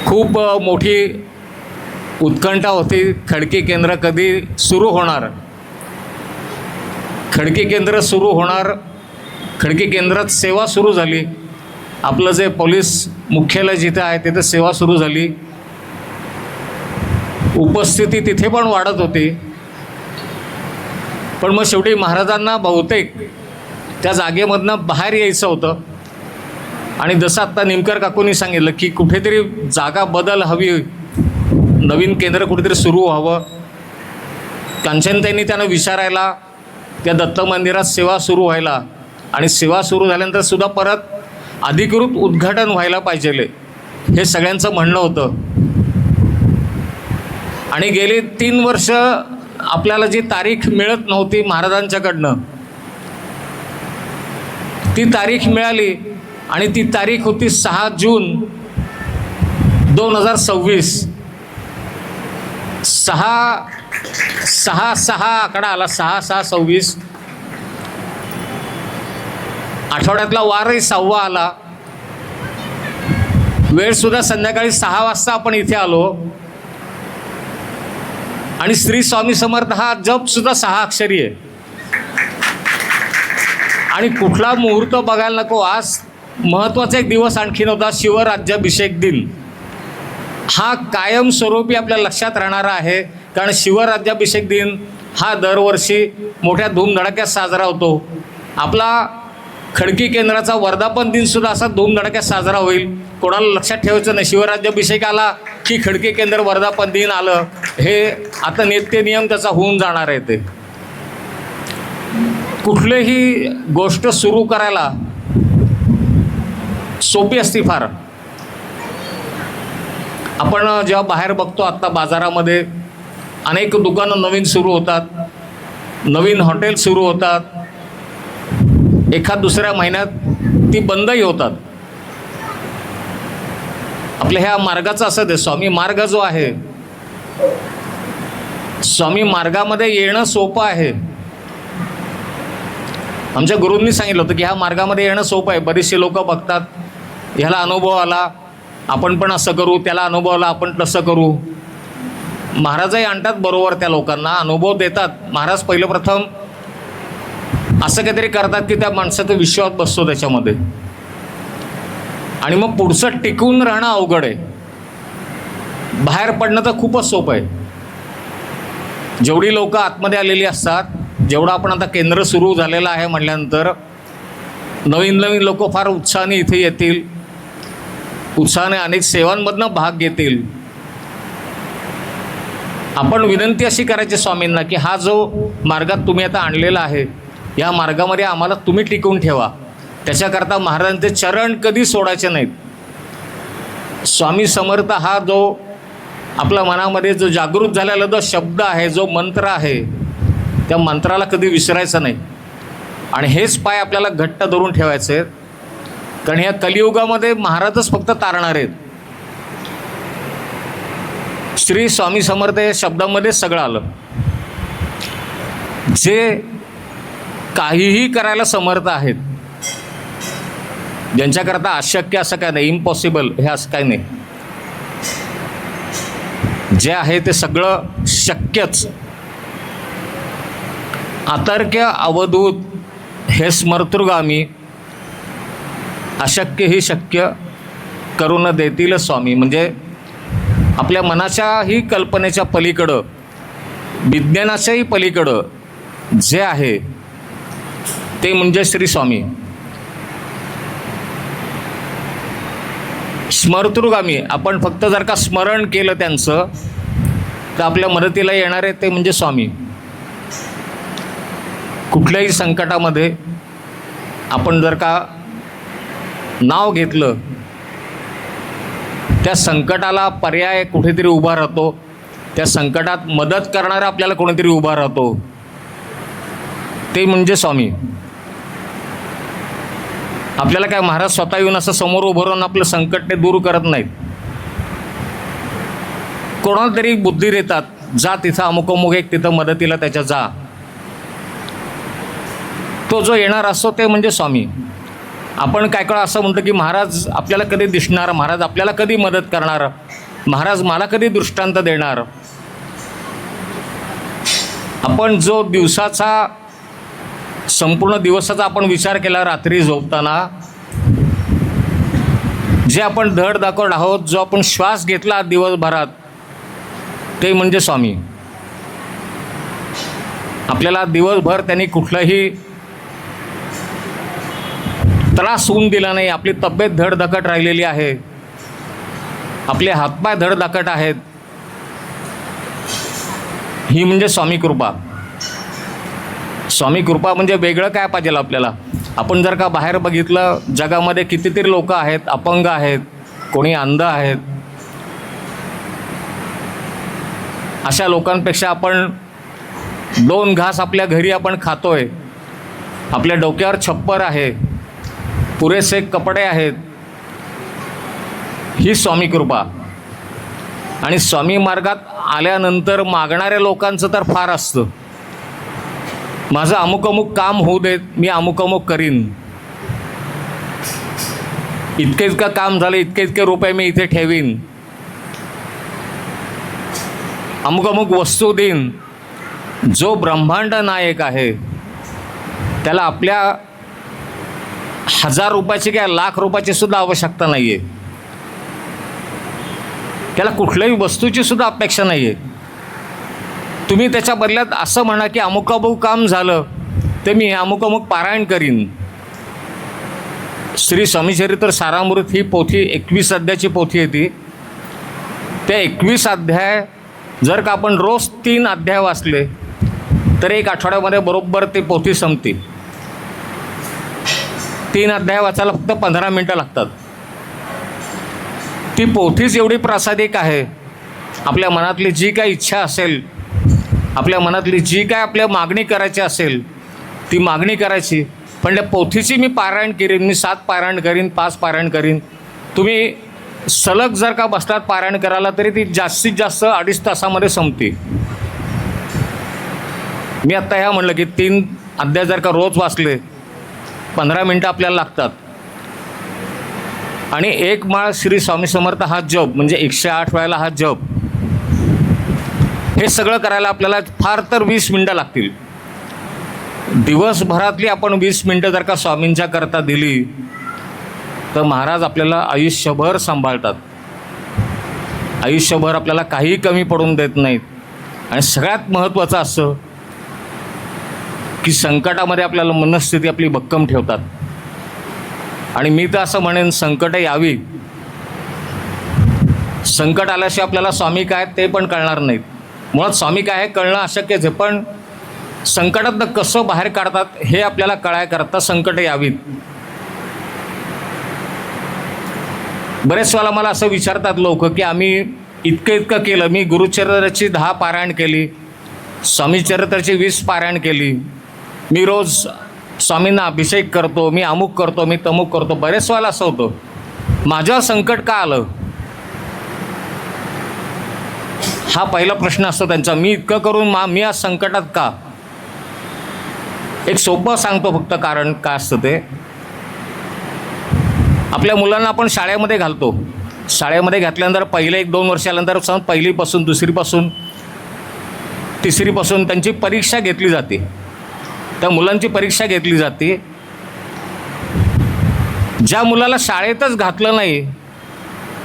खूप मोठी उत्कंठा होती, खडकी केंद्र कधी सुरू होणार, खडकी केंद्र सुरू होणार. खडकी केंद्रात सेवा सुरू झाली. आपलं जे पोलीस मुख्यालय जिथे आहे तिथे सेवा सुरू झाली. उपस्थिती तिथे पण वाढत होती. पण मग शेवटी महाराजांना बहुतेक त्या जागेमधनं बाहेर यायचं होतं. आणि जसं आत्ता निमकर काकूंनी सांगितलं की कुठेतरी जागा बदल हवी, नवीन केंद्र कुठेतरी सुरू व्हावं. कांचनताईंनी त्यांना विचारायला त्या दत्त मंदिरात सेवा सुरू व्हायला आणि सेवा सुरू झाल्यानंतर सुद्धा परत अधिकृत उद्घाटन व्हायला पाहिजे हे सगळ्यांचं म्हणणं होतं. आणि गेली 3 वर्ष आपल्याला जी तारीख मिळत नव्हती महाराजांच्याकडनं, ती तारीख मिळाली आणि ती तारीख होती 6 जून 2026. 6 आकडा आला, 6/6/26. आठवड्यातला वारही 6वा आला. वेळसुद्धा संध्याकाळी 6 वाजता आपण इथे आलो. आणि श्री स्वामी समर्थ हा जपसुद्धा 6 अक्षरी आहे. आणि कुठला मुहूर्त बघायला नको, आज महत्त्वाचा एक दिवस आणखीन होता, शिवराज्याभिषेक दिन. हा कायमस्वरूपी आपल्या लक्षात राहणारा आहे. कारण शिवराज्याभिषेक दिन हा दरवर्षी मोठ्या धूमधडाक्यात साजरा होतो. आपला खडकी केंद्राचा वर्धापन दिनसुद्धा असा धूमधडाक्यात साजरा होईल. कोणाला लक्षात ठेवायचं नाही, शिवराज्याभिषेक आला की खडकी केंद्र वर्धापन दिन आलं, हे आता नित्य नियम त्याचा होऊन जाणार आहे. ते कुठलीही गोष्ट सुरू करायला सोपी असती फार. आपण जेव्हा बाहेर बघतो, आत्ता बाजारामध्ये अनेक दुकानं नवीन सुरू होतात, नवीन हॉटेल सुरू होतात, एखाद दुसऱ्या महिन्यात ती बंदही होतात. आपल्या ह्या मार्गाचं असं आहे, स्वामी मार्ग जो आहे, स्वामी मार्गामध्ये येणं सोपं आहे. आमच्या गुरूंनी सांगितलं होतं की ह्या मार्गामध्ये येणं सोपं आहे. बरेचसे लोक बघतात, ह्याला अनुभव आला आपण पण असं करू, त्याला अनुभव आला आपण तसं करू. महाराजही आणतात बरोबर, त्या लोकांना अनुभव देतात. महाराज पहिलं प्रथम असं काहीतरी करतात की त्या माणसाचा विश्वास बसतो त्याच्यामध्ये, आणि मग पुढचं टिकून राहणं अवघड आहे. बाहेर पडणं तर खूपच सोपं आहे. जेवढी लोक आतमध्ये आलेली असतात, जेवढं आपण आता केंद्र सुरू झालेलं आहे म्हटल्यानंतर नवीन नवीन लोक फार उत्साहाने इथे येतील, उत्साहाने अनेक सेवांमधनं भाग घेतील. आपण विनंती अशी करायची स्वामींना की हा जो मार्गात तुम्ही आता आणलेला आहे, या मार्गामध्ये आम्हाला तुम्ही टिकवून ठेवा. त्याच्याकरता महाराजांचे चरण कधी सोडायचे नाहीत. स्वामी समर्थ हा जो आपल्या मनामध्ये जो जागृत झालेला जो शब्द आहे, जो मंत्र आहे, त्या मंत्राला कधी विसरायचं नाही. आणि हेच पाय आपल्याला घट्ट धरून ठेवायचे आहेत, कारण ह्या कलियुगामध्ये महाराजच फक्त तारणार आहेत. श्री स्वामी समर्थ या शब्दामध्येच सगळं आलं. जे काहीही करायला समर्थ आहेत, ज्यांच्याकरता अशक्य असं काय नाही, इम्पॉसिबल हे असं काय नाही, जे आहे ते सगळं शक्यच. अतर्क्य अवधूत हे स्मर्तृगामी, अशक्य ही शक्य करून देतील स्वामी. म्हणजे आपल्या मनाच्याही कल्पनेच्या पलीकडं, विज्ञानाच्याही पलीकडं जे आहे ते म्हणजे श्री स्वामी. स्मर्तृगामी, आपण फक्त जर का स्मरण केलं त्यांचं तर आपल्या मदतीला येणारे ते म्हणजे स्वामी. कुठल्याही संकटामध्ये आपण जर का नाव घेतलं, त्या संकटाला पर्याय कुठेतरी उभा राहतो, त्या संकटात मदत करणारा आपल्याला कोणीतरी उभा राहतो, ते म्हणजे स्वामी. आपल्याला काय महाराज स्वतः येऊन असं समोर उभं राहून आपलं संकट ते दूर करत नाहीत. कोणाला तरी बुद्धी देतात, जा तिथं अमुक अमुक एक तिथं मदतीला त्याच्या जा. तो जो येणार असतो ते म्हणजे स्वामी. आपण काय काळ असं म्हणतो की महाराज आपल्याला कधी दिसणार, महाराज आपल्याला कधी मदत करणार, महाराज मला कधी दृष्टांत देणार. आपण जो दिवसाचा, संपूर्ण दिवसाचा आपण विचार केला रात्री झोपताना, जे आपण धड दाखवत आहोत, जो आपण श्वास घेतला दिवसभरात, ते म्हणजे स्वामी. आपल्याला दिवसभर त्यांनी कुठलाही त्रास होऊन दिला नाही. आपली तब्येत धडधकट राहिलेली आहे, आपले हातपाय धडधकट आहेत, ही म्हणजे स्वामी कृपा. स्वामी कृपा म्हणजे वेगळं काय पाहिजे आपल्याला. आपण जर का बाहेर बघितलं, जगामध्ये कितीतरी लोक आहेत, अपंग आहेत, कोणी अंध आहेत. अशा लोकांपेक्षा आपण 2 घास आपल्या घरी आपण खातोय, आपल्या डोक्यावर छप्पर आहे, पुरेसे कपडे आहेत, ही स्वामी कृपा. आणि स्वामी मार्गात आल्यानंतर मागणाऱ्या लोकांचं तर फार असतं. माझं अमुक अमुक काम होऊ देत, मी अमुक अमुक करीन, इतके इतकं काम झालं, इतके इतके रुपये मी इथे ठेवीन, अमुक अमुक वस्तू देईन. जो ब्रह्मांड नायक आहे त्याला आपल्या 1000 रुपयाची किंवा लाख रुपयाची सुद्धा आवश्यकता नाही आहे. त्याला कुठल्याही वस्तूची सुद्धा अपेक्षा नाही आहे. तुम्ही त्याच्या बदल्यात असं म्हणा की अमुक अमुक काम झालं ते मी अमुक अमुक पारायण करीन. श्री स्वामीचरित्र सारामृत ही पोथी 21 अध्यायाची पोथी आहे ती. त्या 21 अध्याय जर का आपण रोज 3 अध्याय वाचले तर 1 आठवड्यामध्ये बरोबर ती पोथी संपते. 3 अध्याय वाचायला फक्त 15 मिनटं लागतात. ती पोथीच एवढी प्रासादिक आहे. आपल्या मनातली जी काही इच्छा असेल, आपल्या मनातली जी काय आपल्या मागणी करायची असेल ती मागणी करायची. पण त्या पोथीची मी पारायण करीन, मी 7 पारायण करीन, 5 पारायण करीन. तुम्ही सलग जर का बसलात पारायण करायला तरी ती जास्तीत जास्त 2.5 तासामध्ये संपते. मी आत्ता ह्या म्हणलं की 3 अध्याय जर का रोज वाचले 15 मिनटं आपल्याला लागतात. आणि 1 माळ श्री स्वामी समर्थ हा जप म्हणजे 108 वेळेला हा जप, हे सगळं करायला आपल्याला फार तर 20 मिनटं लागतील. दिवसभरातली आपण 20 मिनटं जर का स्वामींच्या करता दिली तर महाराज आपल्याला आयुष्यभर सांभाळतात. आयुष्यभर आपल्याला काही कमी पडून देत नाहीत. आणि सगळ्यात महत्त्वाचं असं की संकटामध्ये आपल्याला मनस्थिती आपली भक्कम ठेवतात. आणि मी तर असं म्हणेन, संकट यावी, संकट आल्याशिवाय आपल्याला स्वामी काय ते पण कळणार नाहीत. मुळात स्वामी काय हे कळणं अशक्यच आहे, पण संकटातनं कसं बाहेर काढतात हे आपल्याला कळायकरता संकट यावीत. बरेच वेळा मला असं विचारतात लोक की आम्ही इतकं केलं, मी गुरुचरित्राची 10 पारायण केली, स्वामी चरित्राची 20 पारायण केली, मी रोज स्वामींना अभिषेक करतो, मी अमुक करतो, मी तमुक करतो. बरेच वेळा असं होतं, माझ्यावर संकट का आलं, हा पहिला प्रश्न असतो त्यांचा. मी इतकं करून मी आज संकटात का? एक सोपं सांगतो फक्त कारण काय असतं ते. आपल्या मुलांना आपण शाळेमध्ये घालतो, शाळेमध्ये घातल्यानंतर पहिले 1-2 वर्षानंतर पहिलीपासून 2रीपासून 3रीपासून त्यांची परीक्षा घेतली जाते. त्या मुलांची परीक्षा घेतली जाते. ज्या मुलाला शाळेतच घातलं नाही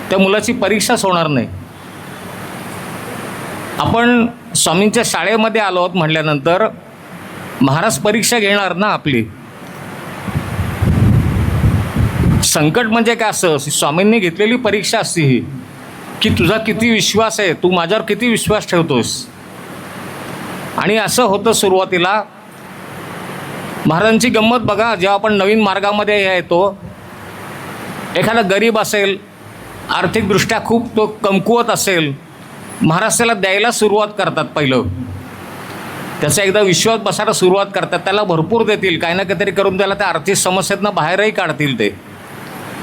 त्या मुलाची परीक्षाच होणार नाही. आपण स्वामींच्या शाळेमध्ये आलो आहोत म्हटल्यानंतर महाराज परीक्षा घेणार ना आपली. संकट म्हणजे काय असं, स्वामींनी घेतलेली परीक्षा असते ही, की तुझा किती विश्वास आहे, तू माझ्यावर किती विश्वास ठेवतोस. आणि असं होतं सुरुवातीला. महाराजांची गंमत बघा, जेव्हा आपण नवीन मार्गामध्ये येतो, एखादा गरीब असेल, आर्थिकदृष्ट्या खूप तो कमकुवत असेल, महाराज त्याला द्यायला सुरुवात करतात. पहिलं त्याचा एकदा विश्वास बसायला सुरुवात करतात, त्याला भरपूर देतील, काही ना काहीतरी करून त्याला त्या आर्थिक समस्येतनं बाहेरही काढतील. ते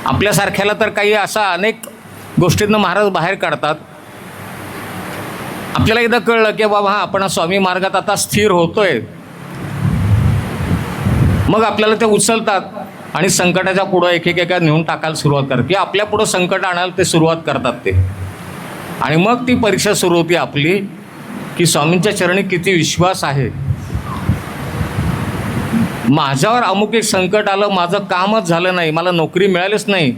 आपल्यासारख्याला तर काही अशा अनेक गोष्टींना महाराज बाहेर काढतात. आपल्याला एकदा कळलं की बाबा हा आपण स्वामी मार्गात आता स्थिर होतोय, मग आपल्याला ते उचलतात आणि संकटाच्या पुढं एक नेऊन टाकायला सुरुवात करतात, की आपल्या पुढं संकट आणायला ते सुरुवात करतात ते. आणि मग ती परीक्षा सुरू होती आपली, की स्वामींच्या चरणी किती विश्वास आहे. माझ्यावर अमुक एक संकट आलं, माझं कामच झालं नाही, मला नोकरी मिळालीच नाही,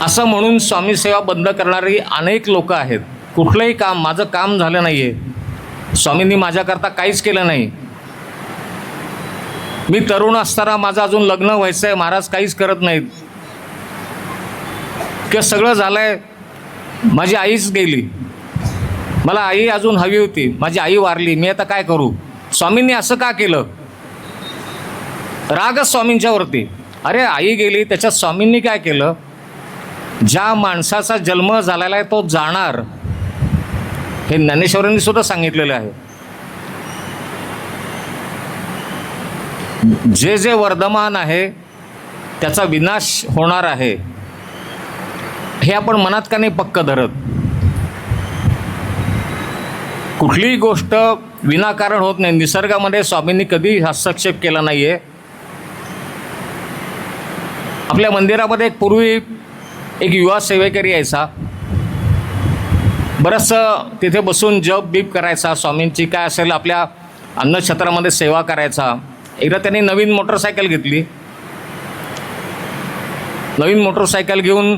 असं म्हणून स्वामी सेवा बंद करणारी अनेक लोक आहेत. कुठलंही काम, माझं काम झालं नाही आहे, स्वामींनी माझ्याकरता काहीच केलं नाही, मी तरुण असताना माझं अजून लग्न व्हायचं आहे, महाराज काहीच करत नाहीत, की सगळं झालं आहे, माझी आईच गेली, मला आई अजून हवी होती, माझी आई वारली, मी आता काय करू, स्वामींनी असं का केलं. रागच स्वामींच्यावरती. अरे आई गेली, त्याच्यात स्वामींनी काय केलं. ज्या माणसाचा जन्म झालेला आहे तो जाणार, हे ज्ञानेश्वरांनी सुद्धा सांगितलेलं आहे. जे जे वर्धमान आहे त्याचा विनाश होणार आहे, हे आपण मनात का नाही पक्क धरत. कुठलीही गोष्ट विनाकारण होत नाही. निसर्गामध्ये स्वामींनी कधी हस्तक्षेप केला नाही आहे. आपल्या मंदिरामध्ये पूर्वी एक युवा सेवेकरी यायचा, बरंचसं तिथे बसून जप बीप करायचा, स्वामींची काय असेल आपल्या अन्नछत्रामध्ये सेवा करायचा. एकदा त्यांनी नवीन मोटरसायकल घेतली. नवीन मोटरसायकल घेऊन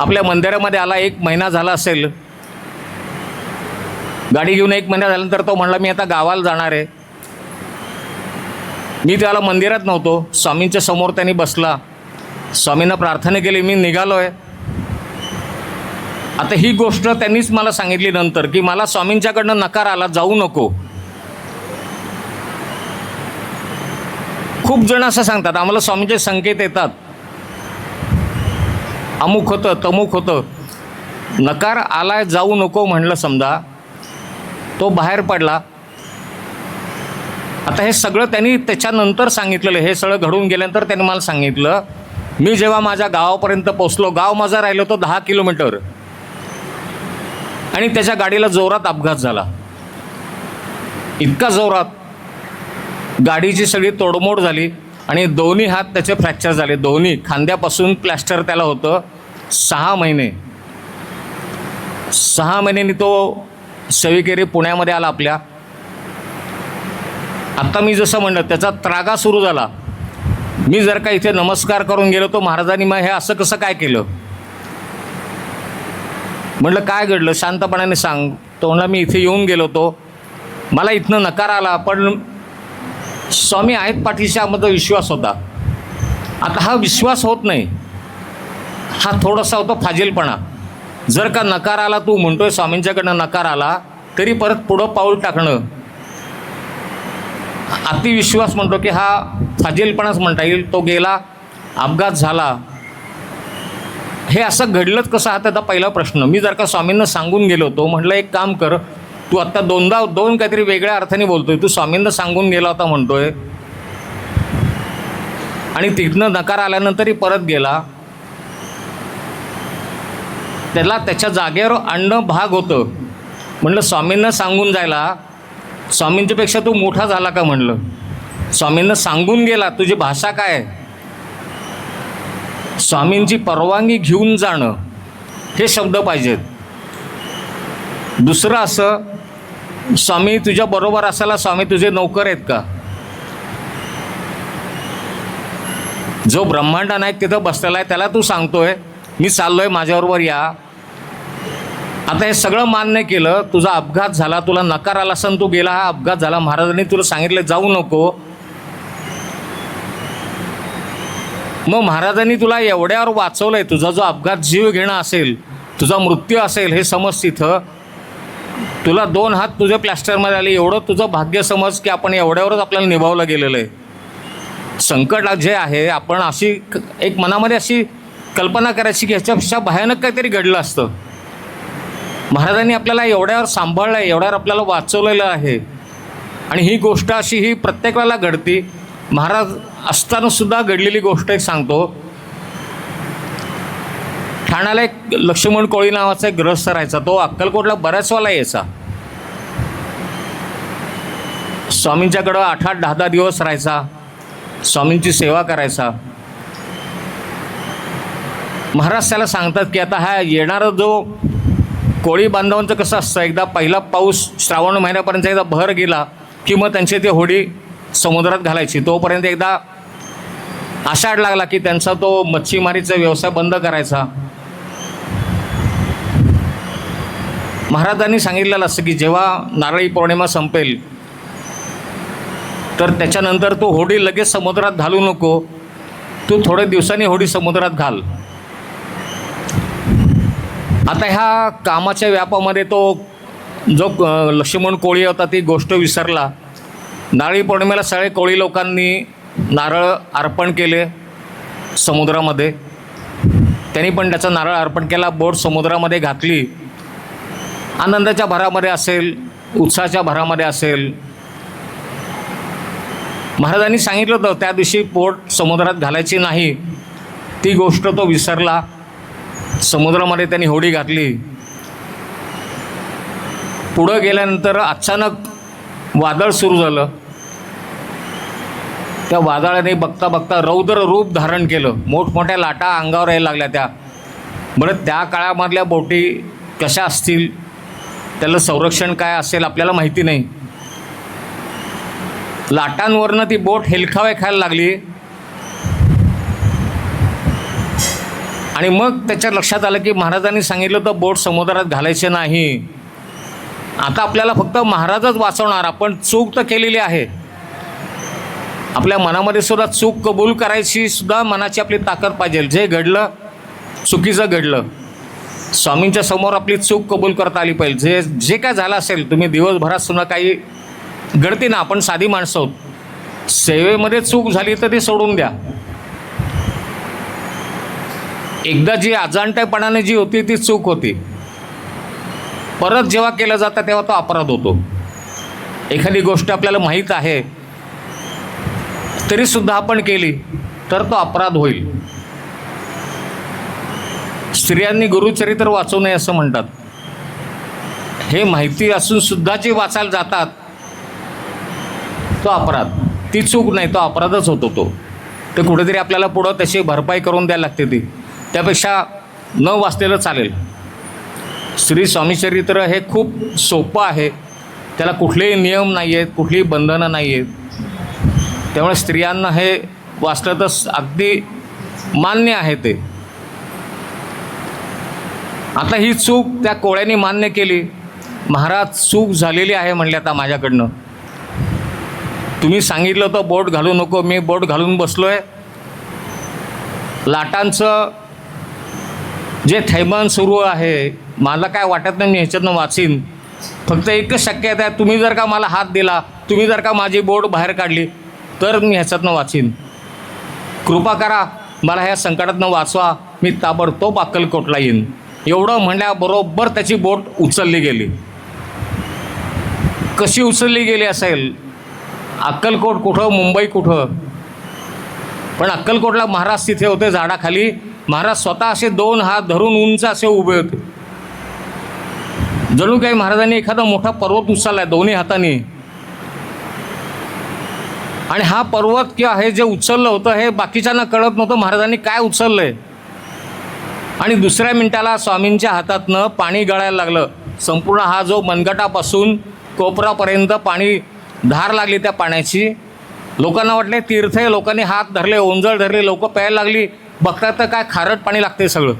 आपल्या मंदिरामध्ये आला. 1 महिना झाला असेल गाडी घेऊन. 1 महिना झाल्यानंतर तो म्हणला मी आता गावाला जाणार आहे. मी त्याला मंदिरात नव्हतो, स्वामींच्या समोर त्यांनी बसला, स्वामींना प्रार्थना केली, मी निघालो आहे. आता ही गोष्ट त्यांनीच मला सांगितली नंतर, की मला स्वामींच्याकडनं नकार आला, जाऊ नको. खूप जण असं सांगतात, आम्हाला स्वामींचे संकेत येतात, अमुक होतं तमुक होतं, नकार आलाय जाऊ नको म्हणलं, समजा तो बाहेर पडला. आता हे सगळं त्यांनी त्याच्यानंतर सांगितलेलं. हे सगळं घडून गेल्यानंतर त्यांनी मला सांगितलं, मी जेव्हा माझ्या गावापर्यंत पोचलो, गाव माझा राहिलो तो 10 किलोमीटर, आणि त्याच्या गाडीला जोरात अपघात झाला. इतका जोरात, गाडीची सगळी तोडमोड झाली आणि दोन्ही हात त्याचे फ्रॅक्चर झाले. दोन्ही खांद्यापासून प्लॅस्टर त्याला होतं. 6 महिने 6 महिन्यांनी तो सेवेकरी पुण्यामध्ये आला आपल्या. आत्ता मी जसं म्हणलं त्याचा त्रागा सुरू झाला. मी जर का इथे नमस्कार करून गेलो तो महाराजांनी मग हे असं कसं काय केलं. म्हटलं काय घडलं, शांतपणाने सांग. तो म्हणला मी इथे येऊन गेलो होतो, मला इथनं नकार आला, पण स्वामी आहेत पाठीशी हा माझा विश्वास होता. आता हा विश्वास होत नाही, हा थोडासा होतो फाजीलपणा. जर का नकार आला, तू म्हणतोय स्वामींच्याकडनं नकार आला, तरी परत पुढं पाऊल टाकणं अतिविश्वास म्हणतो की हा फाजीलपणाच म्हणता येईल. तो गेला, अपघात झाला. हे असं घडलंच कसं, हा त्याचा पहिला प्रश्न. मी जर का स्वामींना सांगून गेलो होतो, म्हटलं एक काम कर, तू आत्ता दोन काहीतरी वेगळ्या अर्थाने बोलतोय. तू स्वामींना सांगून गेला होता म्हणतोय आणि तिथनं नकार आल्यानंतरही परत गेला. त्याला त्याच्या जागेवर आणणं भाग होतं. म्हणलं स्वामींना सांगून जायला, स्वामींच्यापेक्षा तू मोठा झाला का म्हणलं. स्वामींना सांगून गेला, तुझी भाषा काय आहे. स्वामींची परवानगी घेऊन जाणं, हे शब्द पाहिजेत. दुसरं असं, स्वामी तुझ्या बरोबर असायला स्वामी तुझे नौकर आहेत का. जो ब्रह्मांड नायक तिथं बसलेला आहे त्याला तू सांगतोय मी चाललोय, माझ्याबरोबर या. आता हे सगळं मान्य केलं, तुझा अपघात झाला, तुला नकार आला असं तू गेला, हा अपघात झाला, महाराजांनी तुला सांगितलं जाऊ नको. मग महाराजांनी तुला एवढ्यावर वाचवलंय, तुझा जो अपघात जीव घेणं असेल, तुझा मृत्यू असेल, हे समज. तिथं तुला 2 हात तुझ्या प्लॅस्टरमध्ये आले, एवढं तुझं भाग्य समज की आपण एवढ्यावरच आपल्याला निभावलं गेलेलं आहे. संकट जे आहे, आपण अशी एक मनामध्ये अशी कल्पना करायची की ह्याच्यापेक्षा भयानक काहीतरी घडलं असतं. महाराजांनी आपल्याला एवढ्यावर सांभाळलं आहे, एवढ्यावर आपल्याला वाचवलेलं आहे. आणि ही गोष्ट अशी ही प्रत्येक वेळेला घडती. महाराज असतानासुद्धा घडलेली गोष्ट एक सांगतो. ठाण्याला एक लक्ष्मण कोळी नावाचा एक ग्रहस्थ राहायचा. तो अक्कलकोटला बऱ्याच वेळेला यायचा. स्वामींच्याकडं 8-8, 10-10 दिवस राहायचा, स्वामींची सेवा करायचा. महाराज त्याला सांगतात की आता हा येणारा जो कोळी बांधवांचं कसं असतं, एकदा पहिला पाऊस श्रावण महिन्यापर्यंत एकदा भर गेला की मग त्यांची ती होडी समुद्रात घालायची. तोपर्यंत एकदा आषाढ लागला की त्यांचा तो मच्छीमारीचा व्यवसाय बंद करायचा. महाराजांनी सांगितलेलं असतं की जेव्हा नारळी पौर्णिमा संपेल तर त्याच्यानंतर तो होडी लगेच समुद्रात घालू नको, तू थोड्या दिवसांनी होडी समुद्रात घाल. आता ह्या कामाच्या व्यापामध्ये तो जो लक्ष्मण कोळी होता ती गोष्ट विसरला. नारळी पौर्णिमेला सगळे कोळी लोकांनी नारळ अर्पण केले समुद्रामध्ये. त्यांनी पण त्याचा नारळ अर्पण केला, बोट समुद्रामध्ये घातली. आनंदाच्या भरामध्ये असेल, उत्साहाच्या भरामध्ये असेल. महाराजांनी सांगितलं होतं त्या दिवशी बोट समुद्रात घालायची नाही, ती गोष्ट तो विसरला. समुद्रामध्ये त्यांनी होडी घातली. पुढं गेल्यानंतर अचानक वादळ सुरू झालं. त्या वादळाने बघता बघता रौद्र रूप धारण केलं. मोठमोठ्या लाटा अंगावर यायला लागल्या त्या. बरं त्या काळामधल्या बोटी कशा असतील, त्याला संरक्षण काय असेल आपल्याला माहिती नाही. लाटांवरनं ती बोट हेलखावे खायला लागली. आणि मग त्याच्या लक्षात आलं की महाराजांनी सांगितलं तर बोट समुद्रात घालायचे नाही. आता आपल्याला फक्त महाराजच वाचवणार. आपण चूक तर केलेली आहे. आपल्या मनामध्ये सुद्धा चूक कबूल करायची सुद्धा मनाची आपली ताकद पाहिजे. जे घडलं चुकीचं घडलं, स्वामींच्या समोर आपली चूक कबूल करता आली पाहिजे. जे काय झालं असेल, तुम्ही दिवसभरात सुद्धा काही घडते ना, आपण साधी माणसं आहोत. सेवेमध्ये चूक झाली तर ती सोडून द्या. एकदा जी अजाणतेपणाने जी होती ती चूक होती. परत जेव्हा केलं जातं तेव्हा तो अपराध होतो. एखादी गोष्ट आपल्याला माहीत आहे तरीसुद्धा आपण केली तर तो अपराध होईल. स्त्रियांनी गुरुचरित्र वाचू नये असं म्हणतात. हे माहिती असून सुद्धा जे वाचायला जातात तो अपराध, ती चूक नाही, तो अपराधच होतो. तो तर कुठेतरी आपल्याला पुढं त्याची भरपाई करून द्यायला लागते. ती त्यापेक्षा न वाचलेलं चालेल. श्री स्वामीचरित्र हे खूप सोपं आहे. त्याला कुठलेही नियम नाही आहेत, कुठलीही बंधनं नाही आहेत. त्यामुळे स्त्रियांना हे वाचलं तर अगदी मान्य आहे. ते आता ही चूक त्या कोळ्यांनी मान्य केली. महाराज चूक झालेली आहे म्हणले आता माझ्याकडनं. तुम्ही सांगितलं होतं बोट घालू नको, मी बोट घालून बसलोय. लाटांचं जे थैमान सुरू आहे मला काय वाटत नाही मी ह्याच्यातनं वाचीन. फक्त एकच शक्यता आहे, तुम्ही जर का मला हात दिला, तुम्ही जर का माझी बोट बाहेर काढली तर मी ह्याच्यातनं वाचीन. कृपा करा मला ह्या संकटातनं वाचवा, मी ताबडतोब अक्कलकोटला येईन. एवढं म्हणल्याबरोबर त्याची बोट उचलली गेली. कशी उचलली गेली असेल? अक्कलकोट कुठं, मुंबई कुठं, पण अक्कलकोटला महाराज तिथे होते झाडाखाली. महाराज स्वतः असे 2 हात धरून उंच असे उभे होते. जणू काही महाराजांनी एखादा मोठा पर्वत उचललाय दोन्ही हातांनी. आणि हा पर्वत किंवा हे जे उचललं होतं हे बाकीच्यांना कळत नव्हतं महाराजांनी काय उचललंय. आणि दुसऱ्या मिनिटाला स्वामींच्या हातातनं पाणी गळायला लागलं. संपूर्ण हा जो मनगटापासून कोपरापर्यंत पाणी धार लागली त्या पाण्याची. लोकांना वाटले तीर्थ आहे, लोकांनी हात धरले, ओंजळ धरले, लोक प्यायला लागली. बघतात तर काय खारट पाणी लागते सगळं.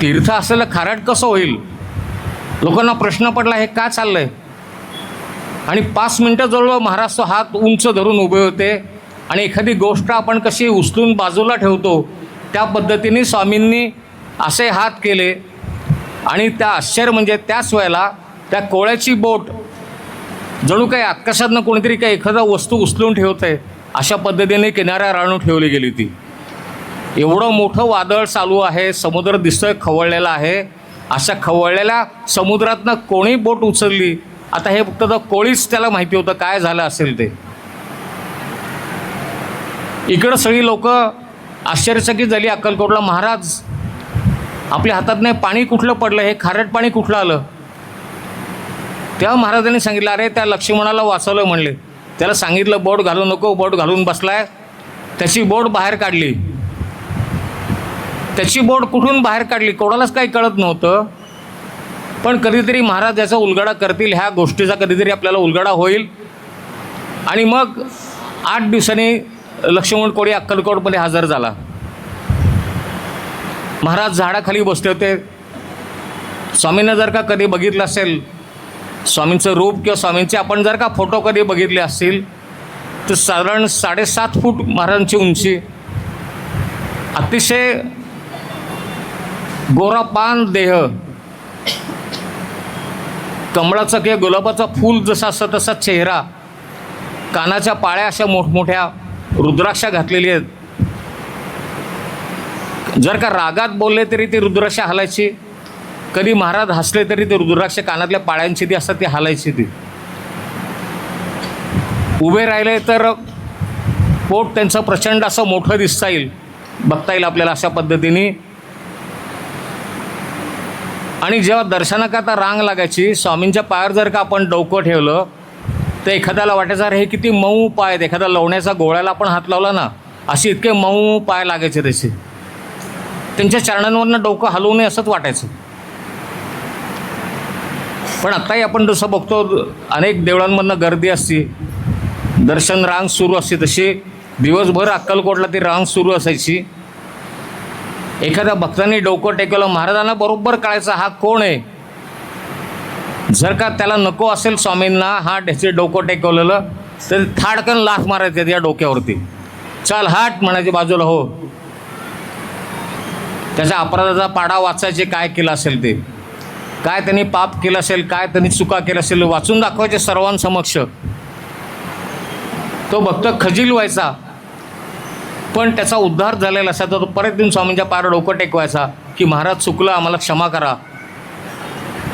तीर्थ असलेलं खारट कसं होईल? लोकांना प्रश्न पडला हे का चाललंय. आणि 5 मिनटं जवळ महाराज तो हात उंच धरून उभे होते. आणि एखादी गोष्ट आपण कशी उचलून बाजूला ठेवतो त्या पद्धतीने स्वामींनी असे हात केले. आणि त्या आश्चर्य म्हणजे त्याच वेळेला त्या कोळ्याची बोट जणू काही आकाशातनं कोणीतरी काही एखादा वस्तू उचलून ठेवत आहे अशा पद्धतीने किनाऱ्यावर आणून ठेवली गेली ती. एवढं मोठं वादळ चालू आहे, समुद्र दिसतोय खवळलेला आहे. अशा खवळलेल्या समुद्रातनं कोणी बोट उचलली आता हे फक्त कोळीच त्याला माहिती होतं काय झालं असेल ते. इकडं सगळी लोक आश्चर्यचकित झाली अक्कलकोटला. महाराज आपल्या हातात नाही पाणी कुठलं पडलं, हे खारट पाणी कुठलं आलं. तेव्हा महाराजांनी सांगितलं अरे त्या लक्ष्मणाला वाचवलं म्हणले. त्याला सांगितलं बोट घालू नको, बोट घालून बसलाय. त्याची बोट बाहेर काढली. त्याची बोट कुठून बाहेर काढली कोणालाच काही कळत नव्हतं. पण कधीतरी महाराज याचा उलगडा करतील, ह्या गोष्टीचा कधीतरी आपल्याला उलगडा होईल. आणि मग 8 दिवसांनी लक्ष्मण कोळी अक्कलकोटमध्ये हजर झाला. महाराज झाडाखाली बसले होते. स्वामींना जर का कधी बघितलं असेल स्वामींचं रूप किंवा स्वामींचे आपण जर का फोटो कधी बघितले असतील तर साधारण 7.5 फूट महाराजांची उंची, अतिशय गोरापान देह, कमळाचं किंवा गुलाबाचं फूल जसं असतं तसा चेहरा, कानाच्या पाळ्या अशा मोठमोठ्या, रुद्राक्षा घातलेली आहेत. जर का रागात बोलले तरी ती रुद्राक्षा हलायची, कधी महाराज हसले तरी ते रुद्राक्ष कानातल्या पाळ्यांची ती असतात ती हालायची. ती उभे राहिले तर पोट त्यांचं प्रचंड असं मोठं दिसता येईल, बघता येईल आपल्याला अशा पद्धतीने. आणि जेव्हा दर्शनाकरता रांग लागायची स्वामींच्या पायावर जर का आपण डोकं ठेवलं तर एखाद्याला वाटायचं अरे हे किती मऊ पाय आहेत. एखाद्या लोण्याचा गोळ्याला आपण हात लावला ना असे इतके मऊ पाय लागायचे त्याचे. त्यांच्या चरणांवरनं डोकं हलवू नये असंच वाटायचं. पण आत्ताही आपण जसं बघतो अनेक देवळांमधनं गर्दी असते, दर्शन रांग सुरू असते, तशी दिवसभर अक्कलकोटला ती रांग सुरू असायची. एखाद्या भक्तांनी डोकं टेकवलं महाराजांना बरोबर कळायचं हा कोण आहे. जर का त्याला नको असेल स्वामींना हा ह्याचे डोकं टेकवलेलं तर थाडकन लाथ मारायचे त्या डोक्यावरती. चल हाट म्हणायचे बाजूला. हो, त्याच्या अपराधाचा पाडा वाचायचे, काय केलं असेल ते, काय त्यांनी पाप केलं असेल, काय त्यांनी चुका केल्या असेल वाचून दाखवायचे सर्वांसमक्ष. तो भक्त खजील व्हायचा पण त्याचा उद्धार झालेला असायचा. तो परत येऊन स्वामींच्या पायावर डोकं टेकवायचा की महाराज चुकलं, आम्हाला क्षमा करा.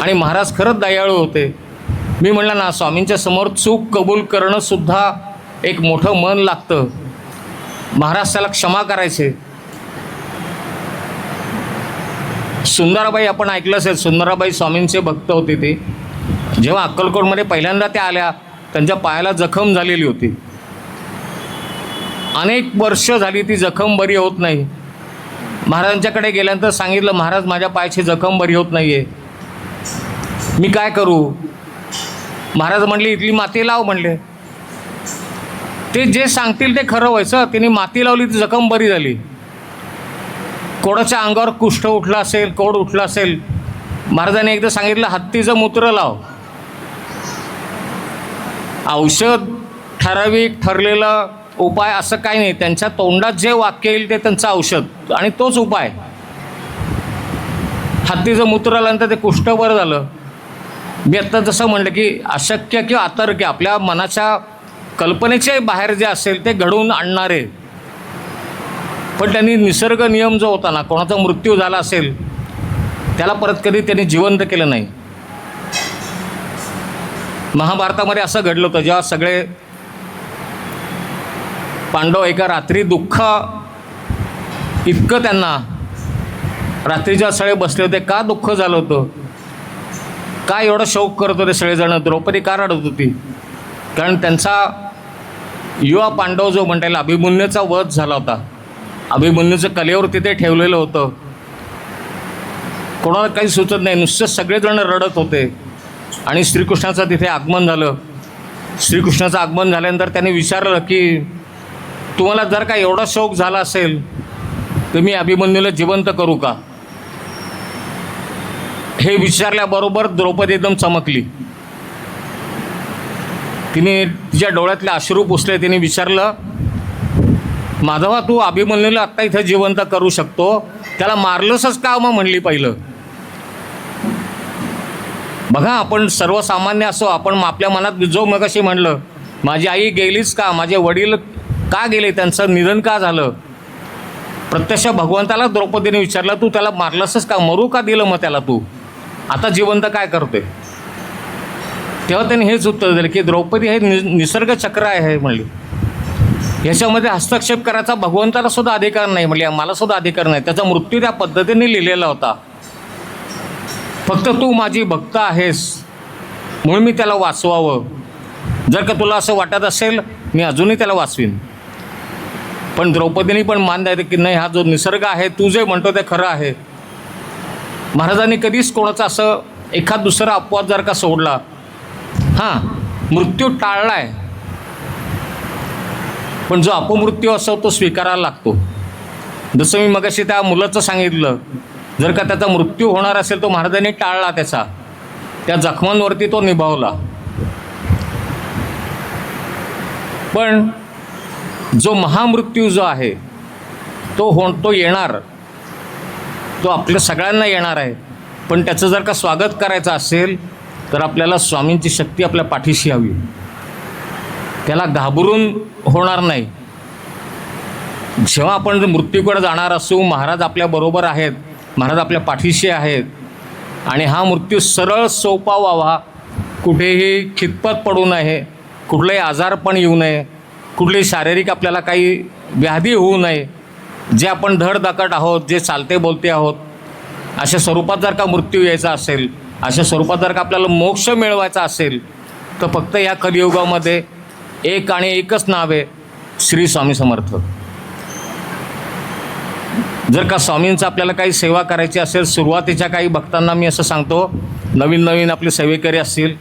आणि महाराज खरंच दयाळू होते. मी म्हणलं ना स्वामींच्या समोर चूक कबूल करणं सुद्धा एक मोठं मन लागतं. महाराज त्याला क्षमा करायचे. सुंदराबाई आपण ऐकलं असेल, सुंदराबाई स्वामींचे भक्त होते. ते जेव्हा अक्कलकोटमध्ये पहिल्यांदा त्या आल्या त्यांच्या पायाला जखम झालेली होती. अनेक वर्ष झाली ती जखम बरी होत नाही. महाराजांच्याकडे गेल्यानंतर सांगितलं महाराज माझ्या पायाची जखम बरी होत नाही आहे, मी काय करू. महाराज म्हणले इथली माती लाव म्हणले. ते जे सांगतील ते खरं व्हायचं. तिने माती लावली ती जखम बरी झाली. कोणाच्या अंगावर कुष्ठ उठलं असेल, कोड उठलं असेल, महाराजांनी एकदा सांगितलं हत्तीचं मूत्र लाव. औषध ठराविक ठरलेलं उपाय असं काही नाही. त्यांच्या तोंडात जे वाक्य येईल ते त्यांचं औषध आणि तोच उपाय. हत्तीचं मूत्र आल्यानंतर ते कुष्ठ बरं झालं. मी आत्ता जसं म्हणलं की अशक्य किंवा अतर्क्य आपल्या मनाच्या कल्पनेचे बाहेर जे असेल ते घडवून आणणारे, पण त्यांनी निसर्ग नियम जो होता ना, कोणाचा मृत्यू झाला असेल त्याला परत कधी त्यांनी जिवंत केलं नाही. महाभारतामध्ये असं घडलं होतं, जेव्हा सगळे पांडव एका रात्री दुःख इतकं त्यांना रात्रीच्या सगळे बसले होते. का दुःख झालं होतं, का एवढं शोक करत होते सगळेजण, द्रौपदी का रडत होती? कारण त्यांचा युवा पांडव जो म्हणता येईल अभिमन्यूचा वध झाला होता. अभिमन्यूचं कलेवर तिथे ठेवलेलं होतं. कोणाला काही सुचत नाही, नुसतं सगळेजण रडत होते. आणि श्रीकृष्णाचं तिथे आगमन झालं. श्रीकृष्णाचं आगमन झाल्यानंतर त्यांनी विचारलं की तुम्हाला जर का एवढा शोक झाला असेल तर मी अभिमन्यूला जिवंत करू का? हे विचारल्याबरोबर द्रौपदी एकदम चमकली. तिने तिच्या डोळ्यातले अश्रू पुसले. तिने विचारलं, माधवा तू अभिमन्यूला आत्ता इथं जिवंत करू शकतो, त्याला मारलंसच का? मग म्हणली पहिलं. बघा आपण सर्वसामान्य असो, आपण आपल्या मनात जो मगाशी म्हणलं माझी आई गेलीच का, माझे वडील का गेले, त्यांचं निधन का झालं, प्रत्यक्ष भगवंताला द्रौपदीने विचारलं तू त्याला मारलंसच का, मरू का दिलं मग त्याला तू, आता जिवंत काय करते? तेव्हा त्यांनी हेच उत्तर दिलं की द्रौपदी हे निसर्ग चक्र आहे म्हणली, ह्याच्यामध्ये हस्तक्षेप करायचा भगवंताला सुद्धा अधिकार नाही म्हणली, मला सुद्धा अधिकार नाही. त्याचा मृत्यू त्या पद्धतीने लिहिलेला होता. फक्त तू माझी भक्त आहेस म्हणून मी त्याला वाचवावं. जर का तुला असं वाटत असेल मी अजूनही त्याला वाचवीन. पण द्रौपदीने पण मान द्यायचं की नाही, हा जो निसर्ग आहे तू जे म्हणतो ते खरं आहे. महाराजांनी कधीच कोणाचं असं एखाद दुसरा अपवाद जर का सोडला, हां मृत्यू टाळला आहे, पण जो अपमृत्यू असतो तो स्वीकारायला लागतो. जसं मी मगाशी त्या मुलाचं सांगितलं, जर का त्याचा मृत्यू होणार असेल तो महाराजांनी टाळला, त्या जखमांवरती तो निभावला. पण जो महामृत्यू जो आहे तो येणार, तो आपल्या सगळ्यांना येणार आहे. पण त्याचं जर का स्वागत करायचं असेल तर आपल्याला स्वामींची शक्ती आपल्या पाठीशी हवी. त्याला घाबरून होणार नाही. जेव्हा आपण मृत्यूकडे जाणार असू, महाराज आपल्याबरोबर आहेत, महाराज आपल्या पाठीशी आहेत. आणि हा मृत्यू सरळ सोपा व्हावा, कुठेही खितपत पडू नये, कुठलंही आजारपण येऊ नये, कुठली शारीरिक आपल्याला काही व्याधी होऊ नये. जे आपण धडधाकट आहोत, जे चालते बोलते आहोत, अशा स्वरूपात जर का मृत्यू यायचा असेल, अशा स्वरूपात जर का आपल्याला मोक्ष मिळवायचा असेल तर फक्त या कलियुगामध्ये एक आणि एकच नाव आहे, श्री स्वामी समर्थ. जर का स्वामींचं आपल्याला काही सेवा करायची असेल, सुरुवातीच्या काही भक्तांना मी असं सांगतो, नवीन आपले सेवेकरी असतील,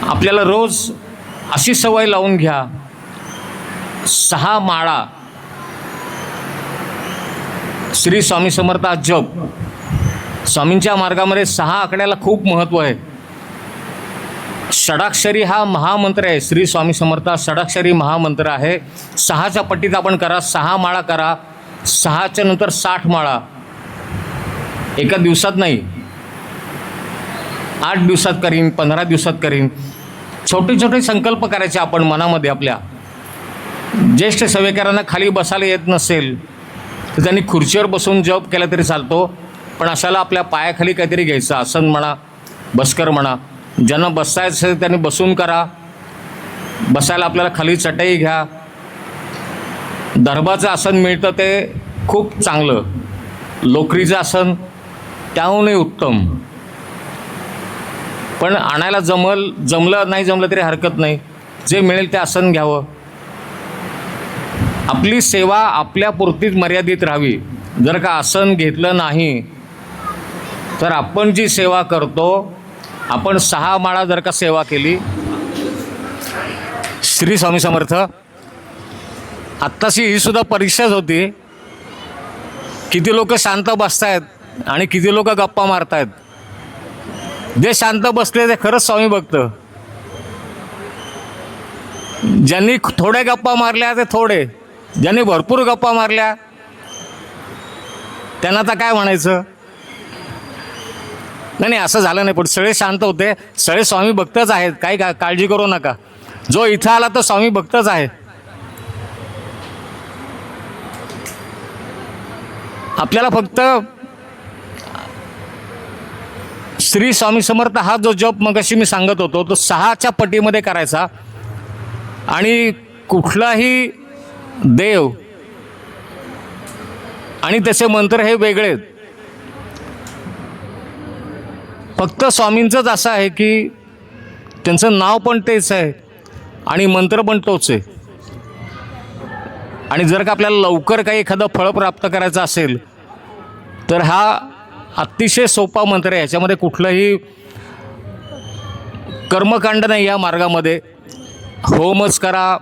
आपल्याला रोज अशी सवय लावून घ्या, 6 माळा श्री स्वामी समर्थ जप. स्वामींच्या मार्गामध्ये 6 आकड्याला खूप महत्त्व आहे. षडाक्षरी हा महामंत्र आहे. श्री स्वामी समर्थ षडाक्षरी महामंत्र आहे. 6च्या पट्टीत आपण करा, 6 माळा करा. 6च्या नंतर 60 माळा एका दिवसात नाही, 8 दिवसात करीन, 15 दिवसात करीन. छोटे छोटे संकल्प करायचे आपण मनामध्ये आपल्या. ज्येष्ठ सेवेकरांना खाली बसायला येत नसेल तर त्यांनी खुर्चीवर बसून जप केला तरी चालतो, पण अशाला आपल्या पायाखाली काहीतरी घ्यायचं, आसन म्हणा, बसकर म्हणा. ज्यांना बसायचं असेल त्यांनी बसून करा. बसायला आपल्याला खाली चटई घ्या. दर्भाचं आसन मिळतं ते खूप चांगलं, लोकरीचं आसन त्याहूनही उत्तम. पण आणायला जमलं नाही जमलं तरी हरकत नाही, जे मिळेल ते आसन घ्यावं. आपली सेवा आपल्यापुरतीच मर्यादित राहावी. जर का आसन घेतलं नाही तर आपण जी सेवा करतो, आपण 6 माळा जर का सेवा केली, श्री स्वामी समर्थ. आत्ताशी ही सुद्धा परीक्षाच होती किती लोक शांत बसतायत आणि किती लोक गप्पा मारतायत. जे शांत बसले ते खरंच स्वामी भक्त. ज्यांनी थोड्या गप्पा मारल्या ते थोडे, ज्यांनी भरपूर गप्पा मारल्या त्यांना आता काय म्हणायचं. नाही असं झालं नाही, पण सगळे शांत होते, सगळे स्वामी भक्तच आहेत, काही काळजी करू नका. जो इथं आला तो स्वामी भक्तच आहे. आपल्याला फक्त श्री स्वामी समर्थ हा जो जप मगाशी मी सांगत होतो तो 6च्या पटीमध्ये करायचा. आणि कुठलाही देव आणि त्याचे मंत्र हे वेगळे. फक्त स्वामींचंच असं आहे की त्यांचं नाव पण तेच आहे आणि मंत्र पण तोच आहे. आणि जर का आपल्याला लवकर काही एखादं फळ प्राप्त करायचं असेल तर हा अतिशय सोपा मंत्र आहे. ह्याच्यामध्ये कुठलंही कर्मकांड नाही. या मार्गामध्ये होमच करा,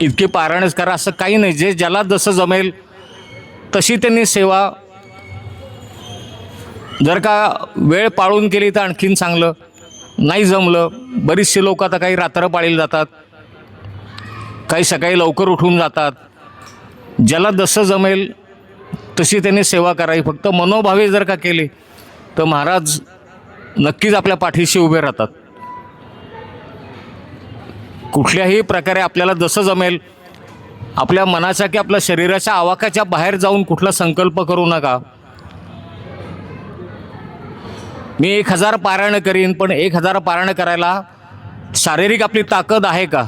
इतके पारायणच करा असं काही नाही. जे ज्याला जसं जमेल तशी त्यांनी सेवा जर का वेळ पाळून केली तर आणखीन चांगलं. नाही जमलं, बरीचशी लोक आता काही रात्र पाळीला जातात, काही सकाळी लवकर उठून जातात. ज्याला जसं जमेल तशी त्यांनी सेवा करावी. फक्त मनोभावे जर का केली तर महाराज नक्कीच आपल्या पाठीशी उभे राहतात. कुठल्याही प्रकारे आपल्याला जसं जमेल आपल्या मनाच्या की आपल्या शरीराच्या आवाक्याच्या बाहेर जाऊन कुठला संकल्प करू नका. मी 1000 पारायण करीन, पण 1000 पारायण करायला शारीरिक आपली ताकद आहे का?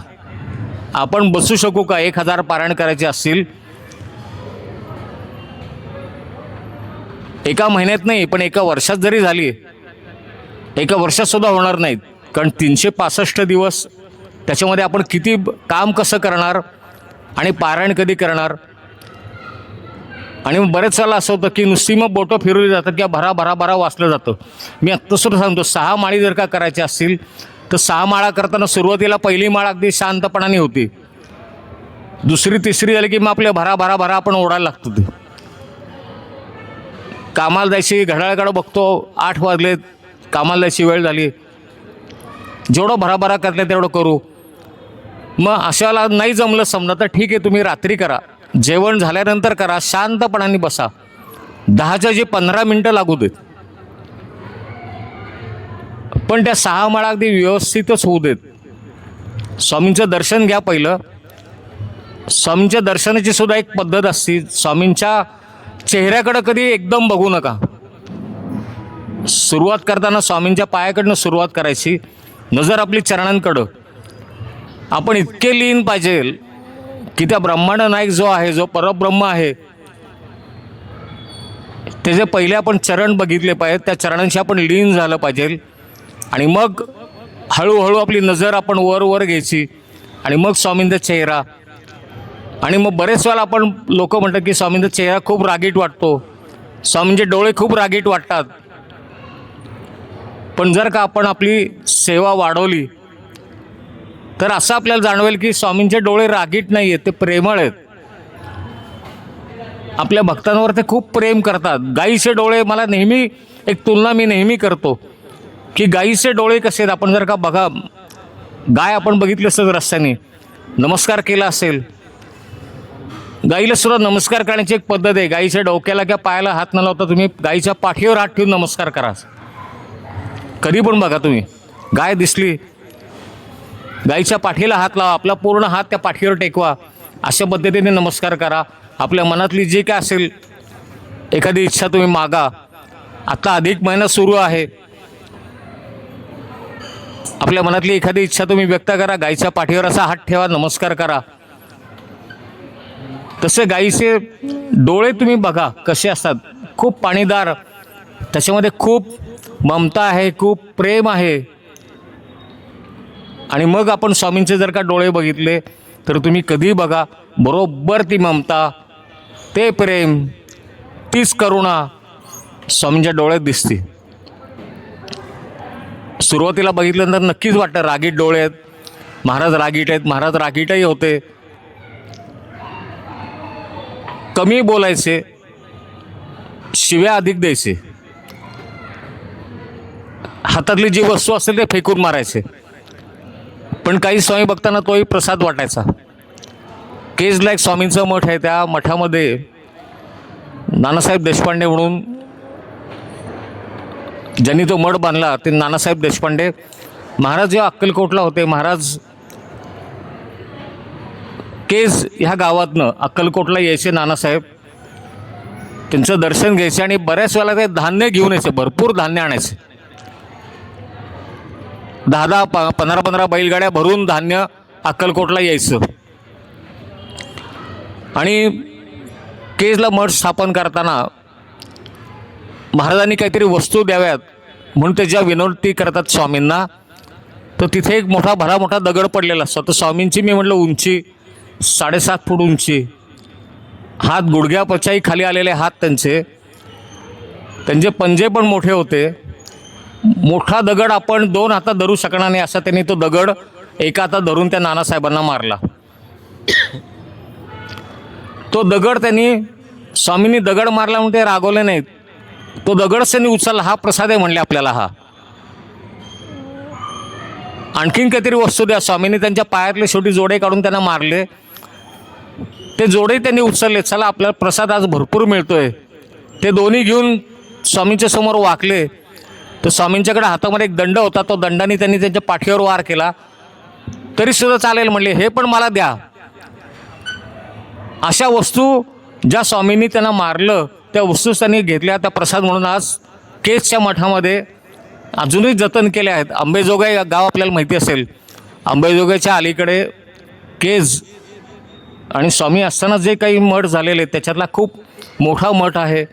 आपण बसू शकू का 1000 पारायण करायचे असतील? एका महिन्यात नाही, पण एका वर्षात जरी झाली, एका वर्षात सुद्धा होणार नाहीत. कारण 365 दिवस त्याच्यामध्ये आपण किती काम कसं करणार आणि पारायण कधी करणार. आणि बरेच वेळेला असं होतं की नुसती मग बोटं फिरवली जातात किंवा भरा भरा भरा वाचलं जातं. मी आत्तासुद्धा सांगतो 6 माळी जर का करायची असतील तर 6 माळा करताना सुरुवातीला पहिली माळ अगदी शांतपणाने होती, दुसरी तिसरी झाली की मग आपल्या भरा भरा भरा आपण ओढायला लागतो. ते कामाला जायची घड्याळाकडे बघतो 8 वाजलेत, कामाला जायची वेळ झाली, जेवढं भराभरा करते तेवढं करू. मग अशाला नाही जमलं समजा तर ठीक आहे, तुम्ही रात्री करा, जेवण झाल्यानंतर करा, शांतपणाने बसा. 10च्या जे 15 मिनटं लागू देत, पण त्या 6 माळा अगदी व्यवस्थितच होऊ देत. स्वामींचं दर्शन घ्या पहिलं. स्वामींच्या दर्शनाची सुद्धा एक पद्धत असते. स्वामींच्या चेहऱ्याकडं कधी एकदम बघू नका. सुरुवात करताना स्वामींच्या पायाकडनं सुरुवात करायची, नजर आपली चरणांकडं. आपण इतके लीन पाहिजे की त्या ब्रह्मांड नायक जो आहे, जो परब्रह्म आहे, त्याचे पहिले आपण चरण बघितले पाहिजेत, त्या चरणांशी आपण लीन झालं पाहिजे. आणि मग हळूहळू आपली नजर आपण वर वर घ्यायची आणि मग स्वामींचा चेहरा. आणि मग बरेच वेळा आपण लोक म्हणतात की स्वामींचा चेहरा खूप रागीट वाटतो, स्वामींचे डोळे खूप रागीट वाटतात. पण जर का आपण आपली सेवा वाढवली तर असं आपल्याला जाणवेल की स्वामींचे डोळे रागीट नाही आहेत, ते प्रेमळ आहेत. आपल्या भक्तांवर ते खूप प्रेम करतात. गाईचे डोळे, मला नेहमी एक तुलना मी नेहमी करतो की गाईचे डोळे कसे आहेत. आपण जर का बघा, गाय आपण बघितली असेल रस्त्याने, नमस्कार केला असेल, गाईला सुद्धा नमस्कार करण्याची एक पद्धत आहे. गाईच्या डोक्याला किंवा पायाला हात न लावता तुम्ही गाईच्या पाठीवर हात ठेवून नमस्कार करा. कधी पण बघा तुम्ही, गाय दिसली, गाईच्या पाठीला हात लावा, आपला पूर्ण हात त्या पाठीवर टेकवा, अशा पद्धतीने नमस्कार करा. आपल्या मनातली जी काय असेल एखादी इच्छा तुम्ही मागा. आता अधिक महिना सुरू आहे, आपल्या मनातली एखादी इच्छा तुम्ही व्यक्त करा, गाईच्या पाठीवर असा हात ठेवा, नमस्कार करा. तसे गाईचे डोळे तुम्ही बघा कसे असतात, खूप पाणीदार, त्याच्यामध्ये खूप ममता आहे, खूप प्रेम आहे. आणि मग आपण स्वामींचे जर का डोळे बघितले तर तुम्ही कधी बघा, बरोबर ती ममता, ते प्रेम, तीच करुणा स्वामींच्या डोळ्यात दिसते. सुरुवातीला बघितल्यानंतर नक्कीच वाटतं रागीट डोळे आहेत, महाराज रागीट आहेत. महाराज रागीटही होते, कमी बोलायचे, शिव्या अधिक द्यायचे, हातातली जी वस्तू असेल ते फेकून मारायचे. पण काही स्वामी भक्तांना तोही प्रसाद वाटायचा. केजला एक स्वामींचं मठ आहे, त्या मठामध्ये नानासाहेब देशपांडे म्हणून ज्यांनी तो मठ बांधला ते नानासाहेब देशपांडे महाराज जेव्हा अक्कलकोटला होते, महाराज केज ह्या गावातनं अक्कलकोटला यायचे नानासाहेब, त्यांचं दर्शन घ्यायचे आणि बऱ्याच वेळेला ते धान्य घेऊन यायचे, भरपूर धान्य आणायचे. 10-10, 15-15 बैलगाड्या भरून धान्य अक्कलकोटला यायचं. आणि केजला मठ स्थापन करताना महाराजांनी काहीतरी वस्तू द्याव्यात म्हणून ते ज्या विनंती करतात स्वामींना, तर तिथे एक मोठा दगड पडलेला असतो. तर स्वामींची मी म्हटलं उंची 7.5 फूट उंची, हात गुडघ्यापच्याही खाली आलेले हात त्यांचे पंजे पण मोठे होते. मोठा दगड आपण 2 हातात धरू शकणार नाही असा त्यांनी तो दगड एका हातात धरून त्या नानासाहेबांना मारला. तो दगड स्वामींनी दगड मारला म्हणून ते रागवले नाहीत, तो दगडच त्यांनी उचलला. हा प्रसाद आहे म्हणले आपल्याला, हा आणखीन काहीतरी वस्तू द्या. स्वामींनी त्यांच्या पायातले शेवटी जोडे काढून त्यांना मारले, ते जोडे त्यांनी उचलले. चला आपल्याला प्रसाद आज भरपूर मिळतोय. ते दोन्ही घेऊन स्वामींच्या समोर वाकले, तर स्वामींच्याकडे हातामध्ये एक दंड होता, तो दंडाने त्यांनी त्यांच्या पाठीवर वार केला. तरी सुद्धा चालेल म्हणले, हे पण मला द्या. अशा वस्तू ज्या स्वामींनी त्यांना मारलं त्या वस्तू त्यांनी घेतल्या, त्या प्रसाद म्हणून आज केजच्या मठामध्ये अजूनही जतन केले आहेत. अंबेजोगाई गाव आपल्याला माहिती असेल, अंबेजोगाईच्या अलीकडे केज आणि स्वामी असताना जे काही मठ झालेले त्याच्यातला खूप मोठा मठ आहे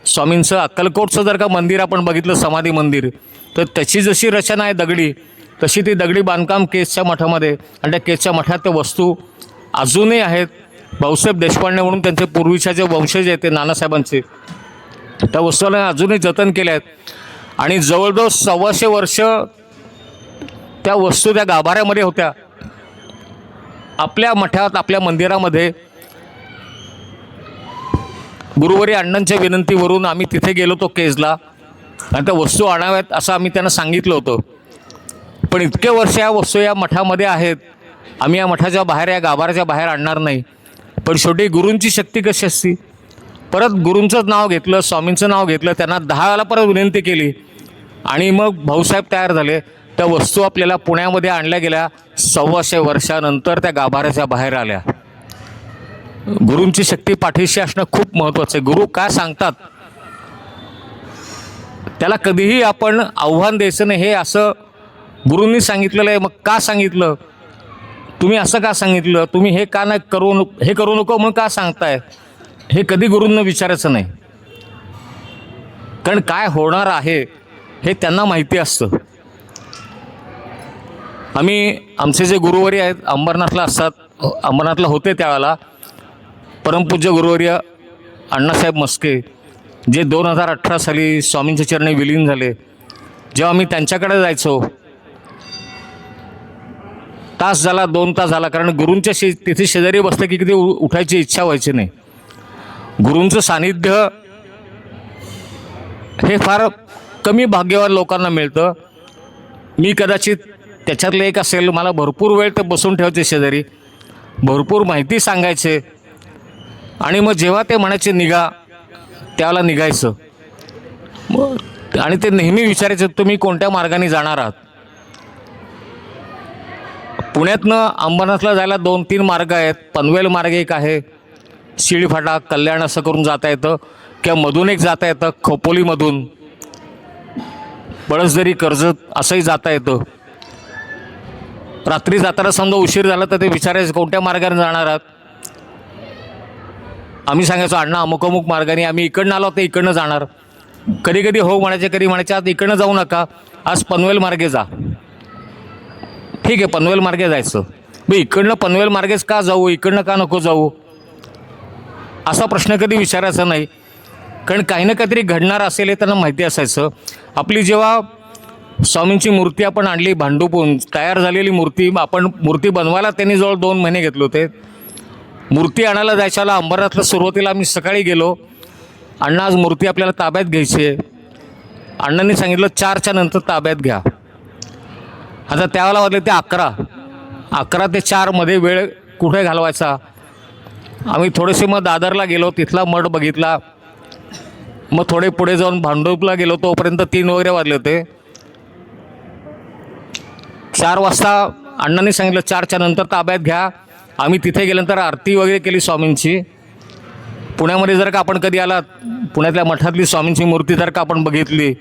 स्वामींचं. अक्कलकोटचं जर का मंदिर आपण बघितलं, समाधी मंदिर, तर त्याची जशी रचना आहे दगडी, तशी ती दगडी बांधकाम केजच्या मठामध्ये, आणि त्या केजच्या मठात त्या वस्तू अजूनही आहेत. भाऊसाहेब देशपांडे म्हणून त्यांचे पूर्वीच्या जे वंशज आहेत ते नानासाहेबांचे, त्या वस्तूला अजूनही जतन केल्या आहेत. आणि जवळजवळ 125 वर्ष त्या वस्तू त्या गाभाऱ्यामध्ये होत्या. आपल्या मठात, आपल्या मंदिरामध्ये गुरुवारी अण्णांच्या विनंतीवरून आम्ही तिथे गेलो होतो केजला, आणि त्या वस्तू आणाव्यात असं आम्ही त्यांना सांगितलं होतं. पण इतके वर्ष या वस्तू या मठामध्ये आहेत, आम्ही या मठाच्या बाहेर, या गाभाऱ्याच्या बाहेर आणणार नाही. पण शेवटी गुरूंची शक्ती कशी असती, परत गुरूंचंच नाव घेतलं, स्वामींचं नाव घेतलं, त्यांना 10 वेळा परत विनंती केली, आणि मग भाऊसाहेब तयार झाले. त्या वस्तू आपल्याला पुण्यामध्ये आणल्या गेल्या. 125 वर्षानंतर त्या गाभाऱ्याच्या बाहेर आल्या. गुरूंची शक्ती पाठीशी असणं खूप महत्त्वाचं आहे. गुरु काय सांगतात त्याला कधीही आपण आव्हान द्यायचं नाही. हे असं गुरूंनी सांगितलेलं आहे, मग का सांगितलं, तुम्ही असं का सांगितलं, तुम्ही हे का नाही करू नको म्हणून का सांगताय, हे कधी गुरूंना विचारायचं नाही. कारण काय होणार आहे हे त्यांना माहिती असतं. आमचे जे गुरुवारी आहेत अंबरनाथला असतात, अंबरनाथला होते त्यावेळेला परमपूज्य गुरुवर्य अण्णासाहेब मस्के, जे 2018 साली स्वामींच्या चरणी विलीन झाले. जेव्हा मी त्यांच्याकडे जायचो, तास झाला, 2 तास झाला, कारण गुरूंच्या तिथे शेजारी बसलं की कधी उठायची इच्छा व्हायची नाही. गुरूंचं सानिध्य हे फार कमी भाग्यवान लोकांना मिळतं. मी कदाचित त्याच्यातलं एक असेल. मला भरपूर वेळ ते बसून ठेवायचे शेजारी, भरपूर माहिती सांगायचे, आणि मग जेव्हा ते म्हणायचे निघा, त्याला निघायचं. आणि ते नेहमी विचारायचे, तुम्ही कोणत्या मार्गाने जाणार आहात. पुण्यातनं अंबरनाथला जायला 2-3 मार्ग आहेत. पनवेल मार्ग एक आहे, शिळीफाटा, कल्याण असं करून जाता येतं, किंवा मधून एक जाता येतं, खोपोलीमधून पळसदरी, कर्जत असंही जाता येतं. रात्री जाताना समजा उशीर झाला तर ते विचारायचं कोणत्या मार्गाने जाणार आहात. आम्ही सांगायचो अण्णा अमुक अमुक मार्गाने, आम्ही इकडनं आलो तर इकडनं जाणार. कधी कधी हो म्हणायचे, कधी म्हणायचे आज इकडनं जाऊ नका, आज पनवेल मार्गे जा. ठीक आहे, पनवेल मार्गे जायचं. मग इकडनं पनवेल मार्गेच का जाऊ, इकडनं का नको जाऊ, असा प्रश्न कधी विचारायचा नाही. कारण काही ना काहीतरी घडणार असेल हे त्यांना माहिती असायचं. आपली जेव्हा स्वामींची मूर्ती आपण आणली भांडूपून, तयार झालेली मूर्ती, आपण मूर्ती बनवायला त्यांनी जवळ 2 महिने घेतले होते. मूर्ती आणायला जायच्याला अंबरनाथला सुरुवातीला आम्ही सकाळी गेलो, अण्णा आज मूर्ती आपल्याला ताब्यात घ्यायची आहे. अण्णांनी सांगितलं 4च्या नंतर ताब्यात घ्या. आता त्यावेळेला वाजले ते 11 ते 4 वेळ कुठे घालवायचा. आम्ही थोडेसे मग दादरला गेलो, तिथला मठ बघितला. मग थोडे पुढे जाऊन भांडूपला गेलो, तोपर्यंत 3 वगैरे वाजले होते. 4 वाजता अण्णांनी सांगितलं 4च्या नंतर ताब्यात घ्या. आम्ही तिथे गेल्यानंतर आरती वगैरे केली स्वामींची. पुण्यामध्ये जर का आपण कधी आलात, पुण्यातल्या मठातली स्वामींची मूर्ती जर का आपण बघितली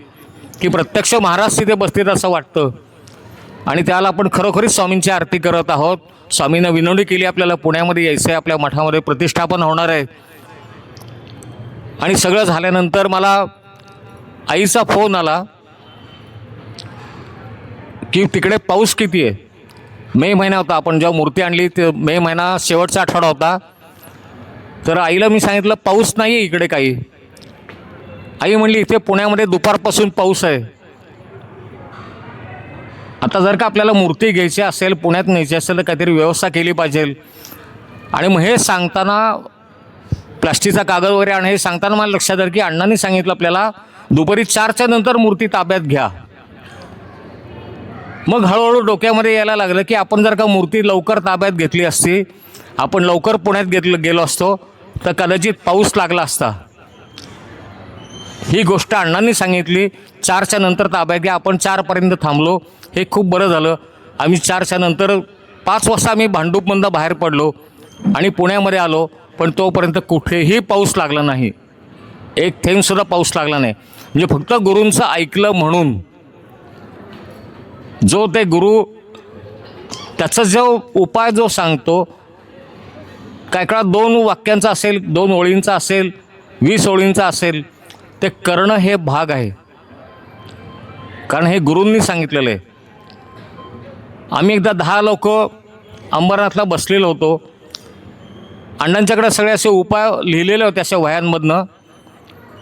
की प्रत्यक्ष महाराज तिथे बसतील असं वाटतं. आणि त्याला आपण खरोखरीच स्वामींची आरती करत आहोत. स्वामींना विनवणी केली, आपल्याला पुण्यामध्ये यायचं आहे, आपल्या मठामध्ये प्रतिष्ठापन होणार आहे. आणि सगळं झाल्यानंतर मला आईचा फोन आला की तिकडे पाऊस किती आहे. मे महिना होता, आपण जेव्हा मूर्ती आणली ते मे महिना शेवटचा आठवडा होता. तर आईला मी सांगितलं पाऊस नाही आहे इकडे काही. आई म्हणली इथे पुण्यामध्ये दुपारपासून पाऊस आहे. आता जर का आपल्याला मूर्ती घ्यायची असेल, पुण्यात न्यायची असेल तर काहीतरी व्यवस्था केली पाहिजे. आणि मग हे सांगताना प्लास्टिकचा कागद वगैरे आणि हे सांगताना मला लक्षात आलं की अण्णांनी सांगितलं आपल्याला दुपारी 4च्या नंतर मूर्ती ताब्यात घ्या. मग हळूहळू डोक्यामध्ये यायला लागलं की आपण जर का मूर्ती लवकर ताब्यात घेतली असती, आपण लवकर पुण्यात गेलो असतो तर कदाचित पाऊस लागला असता. ही गोष्ट अण्णांनी सांगितली 4च्या नंतर ताब्यात घ्या. आपण 4पर्यंत थांबलो, हे खूप बरं झालं. आम्ही 4च्या नंतर 5 वाजता आम्ही भांडूपमधून बाहेर पडलो आणि पुण्यामध्ये आलो. पण तोपर्यंत कुठेही पाऊस लागला नाही, एक थेंबसुद्धा पाऊस लागला नाही. म्हणजे फक्त गुरूंचं ऐकलं म्हणून. जो ते गुरु त्याचा जो उपाय जो सांगतो, काय काळात 2 वाक्यांचा असेल, 2 ओळींचा असेल, 20 ओळींचा असेल, ते करणं हे भाग आहे. कारण हे गुरूंनी सांगितलेलं आहे. आम्ही एकदा 10 लोक अंबरनाथला बसलेलो होतो. अण्णांच्याकडे सगळे असे उपाय लिहिलेले होते अशा वह्यांमधनं.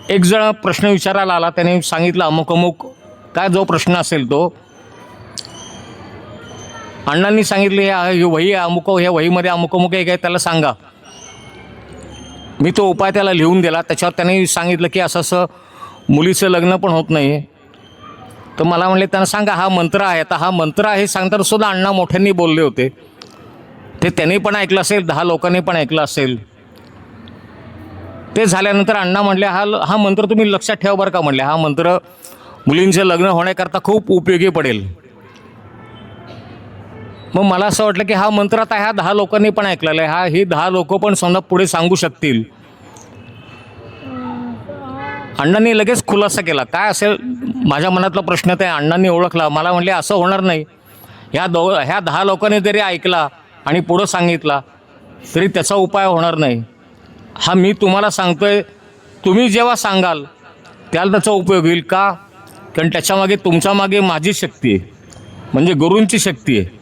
एक जण प्रश्न विचारायला आला, त्याने सांगितलं अमुक अमुक काय जो प्रश्न असेल तो. अण्णांनी सांगितले ही वही आहे, अमुक ह्या वहीमध्ये अमुक अमुक एक आहे, त्याला सांगा. मी तो उपाय त्याला लिहून दिला. त्याच्यावर त्याने सांगितलं की असं असं मुलीचं लग्न पण होत नाही. तर मला म्हणले त्यांना सांगा हा मंत्र आहे. आता हा मंत्र आहे सांगताना सुद्धा अण्णा मोठ्यांनी बोलले होते. ते त्यांनी पण ऐकलं असेल, 10 लोकांनी पण ऐकलं असेल. ते झाल्यानंतर अण्णा म्हणले हा मंत्र तुम्ही लक्षात ठेवा बरं का. म्हणले हा मंत्र मुलींचं लग्न होण्याकरता खूप उपयोगी पडेल. मग मला असं वाटलं की हा मंत्र आता ह्या 10 लोकांनी पण ऐकलेला आहे. ही 10 लोक पण समजा पुढे सांगू शकतील. अण्णांनी लगेच खुलासा केला. काय असेल माझ्या मनातला प्रश्न ते अण्णांनी ओळखला. मला म्हणले असं होणार नाही. ह्या 10 लोकांनी जरी ऐकला आणि पुढं सांगितला तरी त्याचा उपाय होणार नाही. हा मी तुम्हाला सांगतोय, तुम्ही जेव्हा सांगाल त्याला त्याचा उपयोग होईल. का? कारण त्याच्यामागे तुमच्या मागे माझी शक्ती आहे, म्हणजे गुरूंची शक्ती आहे.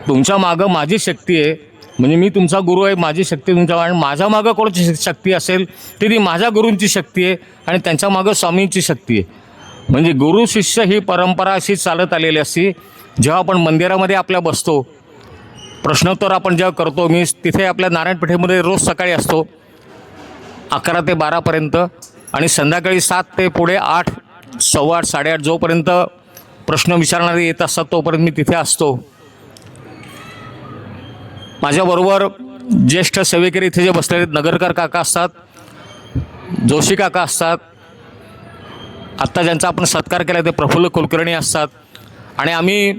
तुमच्या मागं माझी शक्ती आहे, म्हणजे मी तुमचा गुरु आहे, माझी शक्ती तुमच्या मागे. माझ्या मागं कोणाची शक्ती असेल ती ती माझ्या गुरूंची शक्ती आहे आणि त्यांच्या मागं स्वामींची शक्ती आहे. म्हणजे गुरु शिष्य ही परंपरा अशी चालत आलेली असती. जेव्हा आपण मंदिरामध्ये आपल्या बसतो, प्रश्नोत्तर आपण जेव्हा करतो, मी तिथे आपल्या नारायणपेठेमध्ये रोज सकाळी असतो 11 ते 12पर्यंत आणि संध्याकाळी 7 ते पुढे 8, 8:15, 8:30 जोपर्यंत प्रश्न विचारणारे येत असतात तोपर्यंत मी तिथे असतो. माझ्याबरोबर ज्येष्ठ सेवेकरी इथे जे बसलेले नगरकर काका असतात, जोशी काका असतात, आत्ता ज्यांचा आपण सत्कार केला ते प्रफुल्ल कुलकर्णी असतात. आणि आम्ही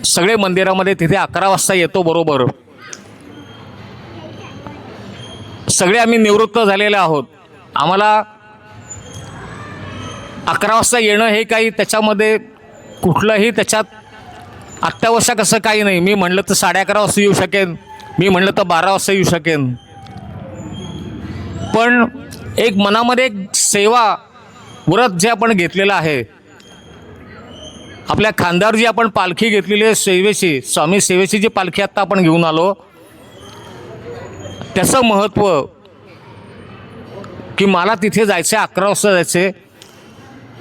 सगळे मंदिरामध्ये तिथे 11 वाजता येतो बरोबर. सगळे आम्ही निवृत्त झालेले आहोत. आम्हाला 11 वाजता येणं हे काही त्याच्यामध्ये कुठलंही त्याच्यात अत्यावश्यक असं काही नाही. मी म्हणलं तर 11:30 वाजता येऊ शकेन, मी म्हणलं तर 12 वाजता येऊ शकेन. पण एक मनामध्ये एक सेवा व्रत जे आपण घेतलेलं आहे, आपल्या खांद्यावर जी आपण पालखी घेतलेली आहे सेवेची, स्वामी सेवेची जी पालखी आत्ता आपण घेऊन आलो, त्याचं महत्त्व की मला तिथे जायचं आहे, 11 वाजता जायचे.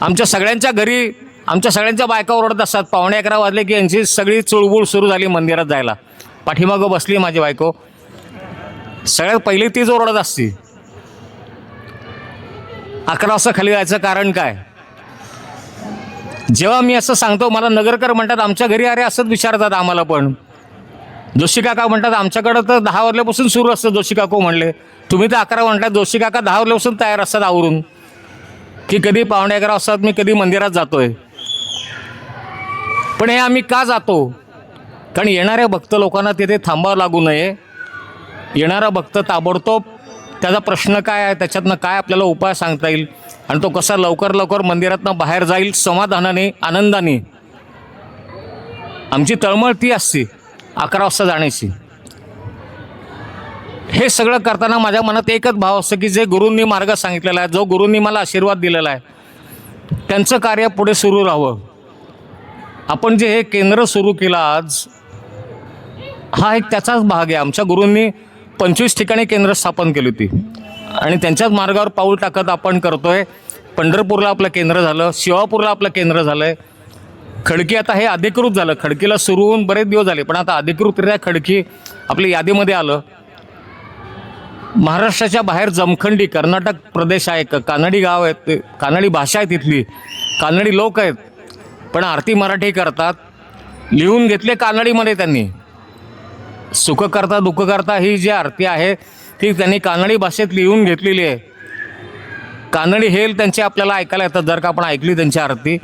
आमच्या सगळ्यांच्या घरी आमच्या सगळ्यांच्या बायका ओरडत असतात. 11:15 वाजले की यांची सगळी चुळबुळ सुरू झाली मंदिरात जायला. पाठीमागं बसली माझी बायको. सगळ्यात पहिली तीच ओरडत असती. 11 वाजता खाली जायचं कारण काय? जेव्हा मी असं सांगतो, मला नगरकर म्हणतात आमच्या घरी अरे असंच विचारतात आम्हाला पण. जोशी काका म्हणतात आमच्याकडं तर 10 वाजल्यापासून सुरू असतं. जोशी काकू म्हणले तुम्ही तर 11 म्हणतात. जोशी काका 10 वाजल्यापासून तयार असतात आवरून, की कधी 11:15 वाजतात, मी कधी मंदिरात जातोय. पण हे आम्ही का जातो? कारण येणाऱ्या भक्त लोकांना तिथे थांबावं लागू नये. येणारा भक्त ताबडतोब त्याचा प्रश्न काय आहे, त्याच्यातनं काय आपल्याला उपाय सांगता येईल आणि तो कसा लवकर मंदिरातनं बाहेर जाईल समाधानाने, आनंदाने. आमची तळमळ ती असते 11 वाजता जाण्याची. हे सगळं करताना माझ्या मनात एकच भाव असतो की जे गुरूंनी मार्ग सांगितलेला आहे, जो गुरूंनी मला आशीर्वाद दिलेला आहे, त्यांचं कार्य पुढे सुरू राहावं. आपण जे हे केंद्र सुरू केलं आज, हा एक त्याचाच भाग आहे. आमच्या गुरूंनी 25 ठिकाणी केंद्र स्थापन केली होती आणि त्यांच्याच मार्गावर पाऊल टाकत आपण करतोय. पंढरपूरला आपलं केंद्र झालं, शिवापूरला आपलं केंद्र झालं आहे. खडकी आता हे अधिकृत झालं. खडकीला सुरू होऊन बरेच दिवस झाले, पण आता अधिकृतरित्या खडकी आपल्या यादीमध्ये आलं. महाराष्ट्राच्या बाहेर जमखंडी कर्नाटक प्रदेश आहे, कानडी गाव आहेत, कानडी भाषा आहे तिथली, कानडी लोक आहेत, पण आरती मराठी करतात. लिहून घेतले कानडीमध्ये त्यांनी. सुख करता दुःख करता ही जी आरती आहे ती त्यांनी कानडी भाषेत लिहून घेतलेली आहे. कानडी हेल त्यांचे आपल्याला ऐकायला येतात जर का आपण ऐकली त्यांची आरती.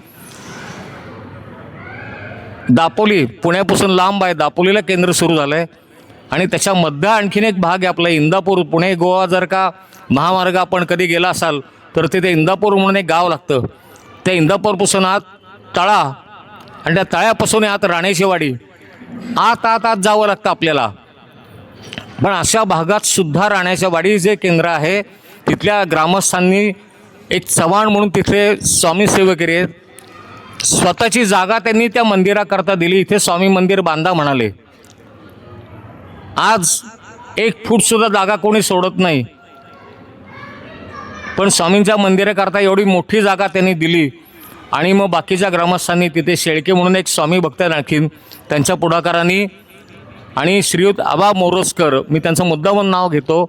दापोली पुण्यापासून लांब आहे, दापोलीला केंद्र सुरू झालं आहे आणि त्याच्यामध्ये आणखीन एक भाग आहे आपला इंदापूर. पुणे गोवा जर का महामार्ग आपण कधी गेला असाल तर तिथे इंदापूर म्हणून एक गाव लागतं. त्या इंदापूरपासून आत तळा आणि त्या तळ्यापासून आत राणेशेवाडी, आत जावं लागतं आपल्याला. पण अशा भागात सुद्धा राहण्याच्या वाडी जे केंद्र आहे तिथल्या ग्रामस्थांनी एक चव्हाण म्हणून तिथे स्वामी सेवकरी आहेत, स्वतःची जागा त्यांनी त्या मंदिराकरता दिली. इथे स्वामी मंदिर बांधा म्हणाले. आज 1 फूट सुद्धा जागा कोणी सोडत नाही, पण स्वामींच्या मंदिराकरता एवढी मोठी जागा त्यांनी दिली. आणि मग बाकीच्या ग्रामस्थांनी तिथे शेळके म्हणून एक स्वामी भक्त आहेत आणखीन, त्यांच्या पुढाकारांनी आणि श्रीयुत आबा मोरोजकर, मी त्यांचं मुद्दामून नाव घेतो,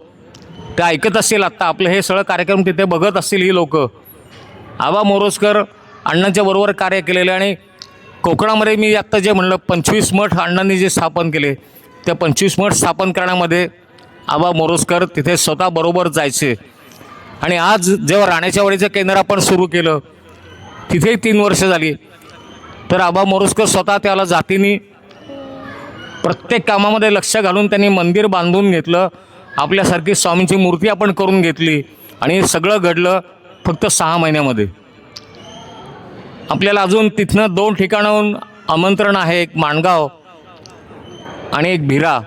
ते ऐकत असतील आत्ता आपलं हे सगळं कार्यक्रम तिथे बघत असतील ही लोक. आबा मोरोजकर अण्णांच्या बरोबर कार्य केलेले आणि कोकणामध्ये मी आत्ता जे म्हणलं 25 मठ अण्णांनी जे स्थापन केले, त्या 25 मठ स्थापन करण्यामध्ये आबा मोरोजकर तिथे स्वतः बरोबर जायचे. आणि आज जेव्हा राहण्याच्या वाडीचं केंद्र आपण सुरू केलं तिथे 3 वर्ष झाली, तर आबा मोरोजकर स्वतः त्याला जातीने प्रत्येक कामामध्ये लक्ष घालून त्यांनी मंदिर बांधून घेतलं. आपल्यासारखी स्वामींची मूर्ती आपण करून घेतली आणि हे सगळं घडलं फक्त 6 महिन्यामध्ये. आपल्याला अजून तिथनं 2 ठिकाणाहून आमंत्रण आहे, एक माणगाव आणि एक भिरा.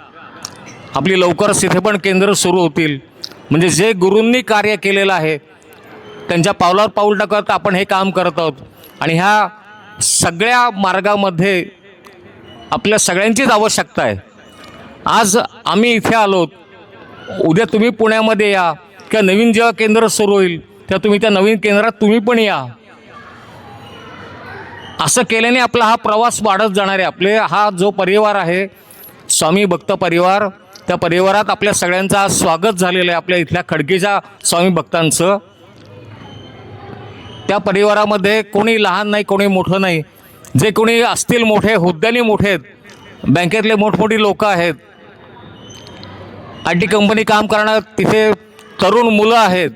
आपली लवकरच तिथे पण केंद्र सुरू होतील. म्हणजे जे गुरूंनी कार्य केलेलं आहे त्यांच्या पावलावर पाऊल टाकत आपण हे काम करत आहोत. आणि ह्या सगळ्या मार्गामध्ये आपल्या सगळ्यांचीच आवश्यकता आहे. आज आम्ही इथे आलोत, उद्या तुम्ही पुण्यामध्ये या किंवा नवीन जेव्हा केंद्र सुरू होईल तेव्हा तुम्ही त्या नवीन केंद्रात तुम्ही पण या. असं केल्याने आपला हा प्रवास वाढत जाणार आहे. आपले हा जो परिवार आहे स्वामी भक्त परिवार, त्या परिवारात आपल्या सगळ्यांचं आज स्वागत झालेलं आहे. आपल्या इथल्या खडकीच्या स्वामी भक्तांचं. त्या परिवारामध्ये कोणी लहान नाही, कोणी मोठं नाही. जे कोणी असतील मोठे, हुद्द्याने मोठे आहेत, बँकेतले मोठमोठी लोक आहेत, IT कंपनी काम करणार तिथे तरुण मुलं आहेत,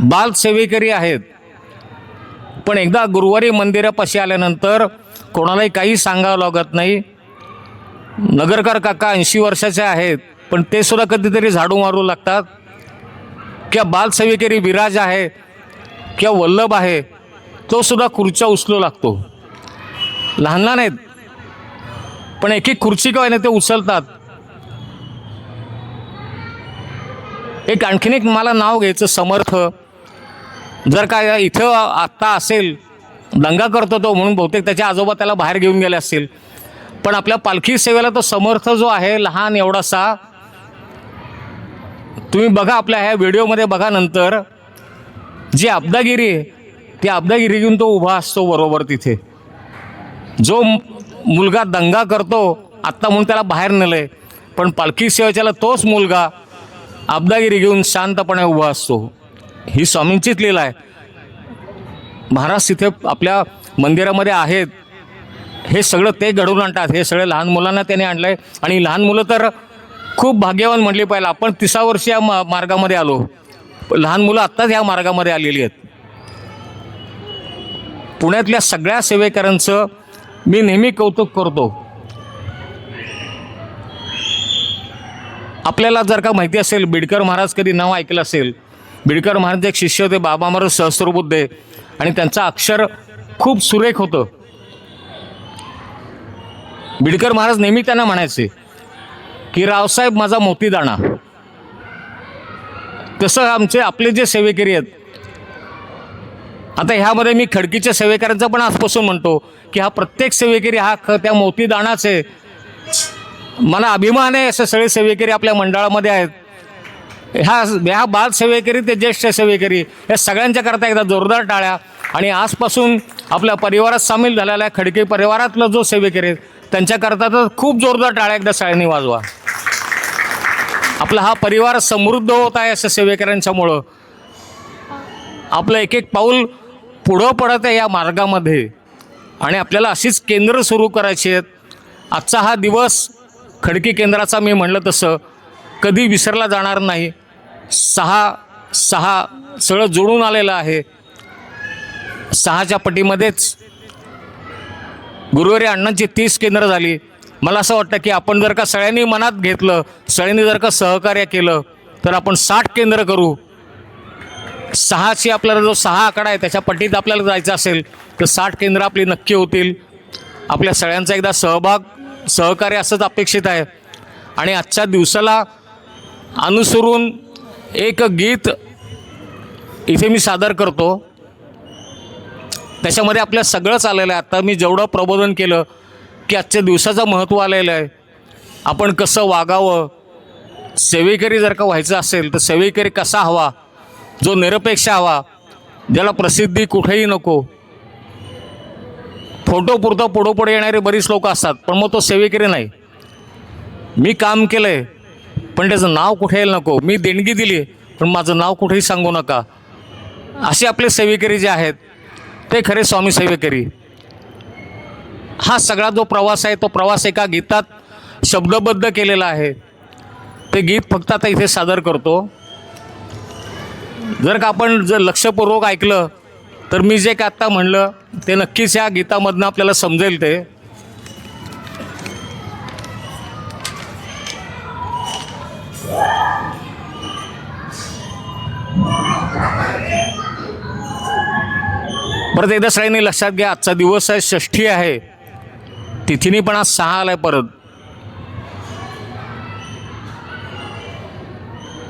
बालसेवेकरी आहेत. पण एकदा गुरुवारी मंदिरापाशी आल्यानंतर कोणालाही काही सांगावं लागत नाही. नगरकर काका 80 वर्षाचे आहेत, पण ते सुद्धा कधीतरी झाडू मारू लागतात. किंवा बालसेवेकरी विराज आहे किंवा वल्लभ आहे, तो सुद्धा खुर्च्या उचलू लागतो. लहान लहान आहेत पण एक खुर्ची काय ना ते उचलतात. एक आणखीन एक मला नाव घ्यायचं, समर्थ. जर का इथं आत्ता असेल, दंगा करतो तो म्हणून बहुतेक त्याचे आजोबा त्याला बाहेर घेऊन गेले असतील, पण आपल्या पालखी सेवेला तो समर्थ जो आहे लहान एवढासा, तुम्ही बघा आपल्या ह्या व्हिडिओमध्ये बघा नंतर, जी अब्दागिरी आहे ती अब्दागिरी घेऊन तो उभा असतो बरोबर तिथे. जो मुलगा दंगा करतो आत्ता म्हणून त्याला बाहेर नेलं आहे, पण पालखी सेवेच्याला तोच मुलगा आबदागिरी घेऊन शांतपणे उभा असतो. ही स्वामींचीच लीला आहे. महाराज तिथे आपल्या मंदिरामध्ये आहेत, हे सगळं ते घडवून आणतात. हे सगळं लहान मुलांना त्याने आणलं आहे. आणि लहान मुलं तर खूप भाग्यवान म्हणली पाहिजे. आपण 30 वर्षी या मार्गामध्ये आलो, लहान मुलं आत्ताच ह्या मार्गामध्ये आलेली आहेत. पुण्यातल्या सगळ्या सेवेकरांचं मी नेहमी कौतुक करतो. आपल्याला जर का माहिती असेल, बिडकर महाराज कधी नाव ऐकलं असेल. बिडकर महाराज एक शिष्य होते, बाबा महाराज सहस्त्रबुद्धे, आणि त्यांचं अक्षर खूप सुरेख होतं. बिडकर महाराज नेहमी त्यांना म्हणायचे की रावसाहेब माझा मोतीदाणा. तसं आपले जे सेवेकरी आहेत, आता ह्यामध्ये मी खडकीच्या सेवेकऱ्यांचा पण आजपासून म्हणतो की हा प्रत्येक सेवेकरी हा त्या मोतीदाणाच आहे. मला अभिमान आहे असे सगळे सेवेकरी आपल्या मंडळामध्ये आहेत. ह्या बाल सेवेकरी ते ज्येष्ठ सेवेकरी या सगळ्यांच्या करता एकदा जोरदार टाळ्या. आणि आजपासून आपल्या परिवारात सामील झालेला आहे खडकी परिवारातला जो सेवेकरी आहेत त्यांच्याकरता तर खूप जोरदार टाळ्या एकदा सगळ्यांनी वाजवा. आपला हा परिवार समृद्ध होत आहे असं सेवेकऱ्यांच्यामुळं. आपलं एक एक पाऊल पुढं पडत आहे या मार्गामध्ये. आणि आपल्याला अशीच केंद्र सुरू करायची आहेत. आजचा हा दिवस खडकी केंद्राचा मी म्हणलं तसं कधी विसरला जाणार नाही. 6 सगळं जोडून आलेलं आहे. 6च्या पटीमध्येच गुरुवारी अण्णांची 30 केंद्र झाली. मला असं वाटतं की आपण जर का सगळ्यांनी मनात घेतलं, सगळ्यांनी जर का सहकार्य केलं तर आपण 60 केंद्र करू. 6ची आपल्याला जो 6 आकडा आहे त्याच्या पटीत आपल्याला जायचं असेल तर 60 केंद्र आपली नक्की होतील. आपल्या सगळ्यांचा एकदा सहकार्य असंच अपेक्षित आहे. आणि आजच्या दिवसाला अनुसरून एक गीत इथे मी सादर करतो. त्याच्यामध्ये आपल्या सगळंच आलेलं आहे. आता मी जेवढं प्रबोधन केलं की आजच्या दिवसाचं महत्त्व आलेलं आहे. आपण कसं वागावं, सेवेकरी जर का व्हायचं असेल तर सेवेकरी कसा हवा, जो निरपेक्ष हवा, ज्याला प्रसिद्धी कुठेही नको. फोटो पुरतं पुढे येणारे बरीच लोक असतात, पण मग तो सेवेकरी नाही. मी काम केलं आहे पण त्याचं नाव कुठे यायला नको. मी देणगी दिली पण माझं नाव कुठेही सांगू नका. असे आपले सेवेकरी जे आहेत ते खरे स्वामी सेवेकरी. हा सगळा जो प्रवास आहे तो प्रवास एका गीतात शब्दबद्ध केलेला आहे. ते गीत फक्त आता इथे सादर करतो. जर का आपण लक्षपूर्वक ऐकलं तर मी जे का आत्ता म्हणलं ते नक्कीच या गीतामधनं आपल्याला समजेल. ते परत एकदा सगळ्यांनी लक्षात घ्या, आजचा दिवस आहे, षष्ठी आहे. तिथीने पण आज 6 आलाय परत.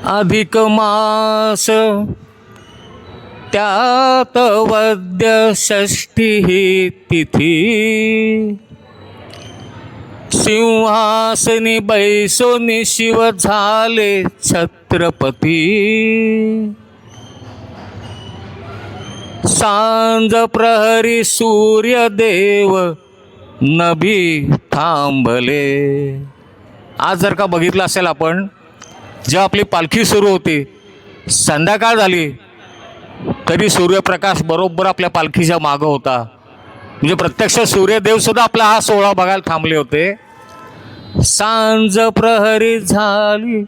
अधिक मास त्यात वद्य षष्ठी ही तिथी. सिंहासनी बैसोनी शिव झाले छत्रपती. सांज प्रहरी सूर्यदेव नभी थांबले. आज जर का बघितलं असेल आपण, जेव्हा आपली पालखी सुरू होती, संध्याकाळ झाली तरी सूर्यप्रकाश बरोबर आपल्या पालखीच्या मागं होता. म्हणजे प्रत्यक्ष सूर्यदेवसुद्धा आपला हा सोहळा बघायला थांबले होते. सांज प्रहरी झाली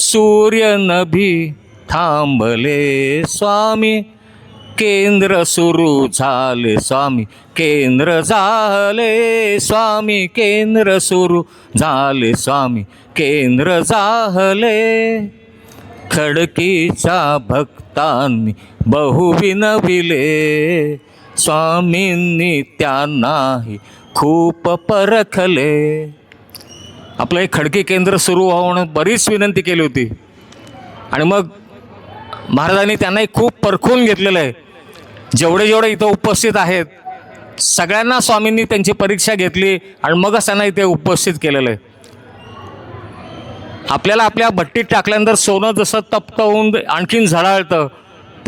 सूर्य नभी थांबले. स्वामी केंद्र सुरू झाले, स्वामी केंद्र झाले. स्वामी केंद्र सुरू झाले, स्वामी केंद्र झाले. खडकीच्या भक्तांनी बहु विनविले. स्वामींनी त्यांनाही खूप परखले. आपलं एक खडकी केंद्र सुरू होऊन बरीच विनंती केली होती आणि मग महाराजांनी त्यांनाही खूप परखून घेतलेलं आहे. जेवढे इथं उपस्थित आहेत सगळ्यांना स्वामींनी त्यांची परीक्षा घेतली आणि मगच त्यांना इथे उपस्थित केलेलं आहे. आपल्याला आपल्या भट्टीत टाकल्यानंतर सोनं जसं तप्त होऊन आणखीन झळाळतं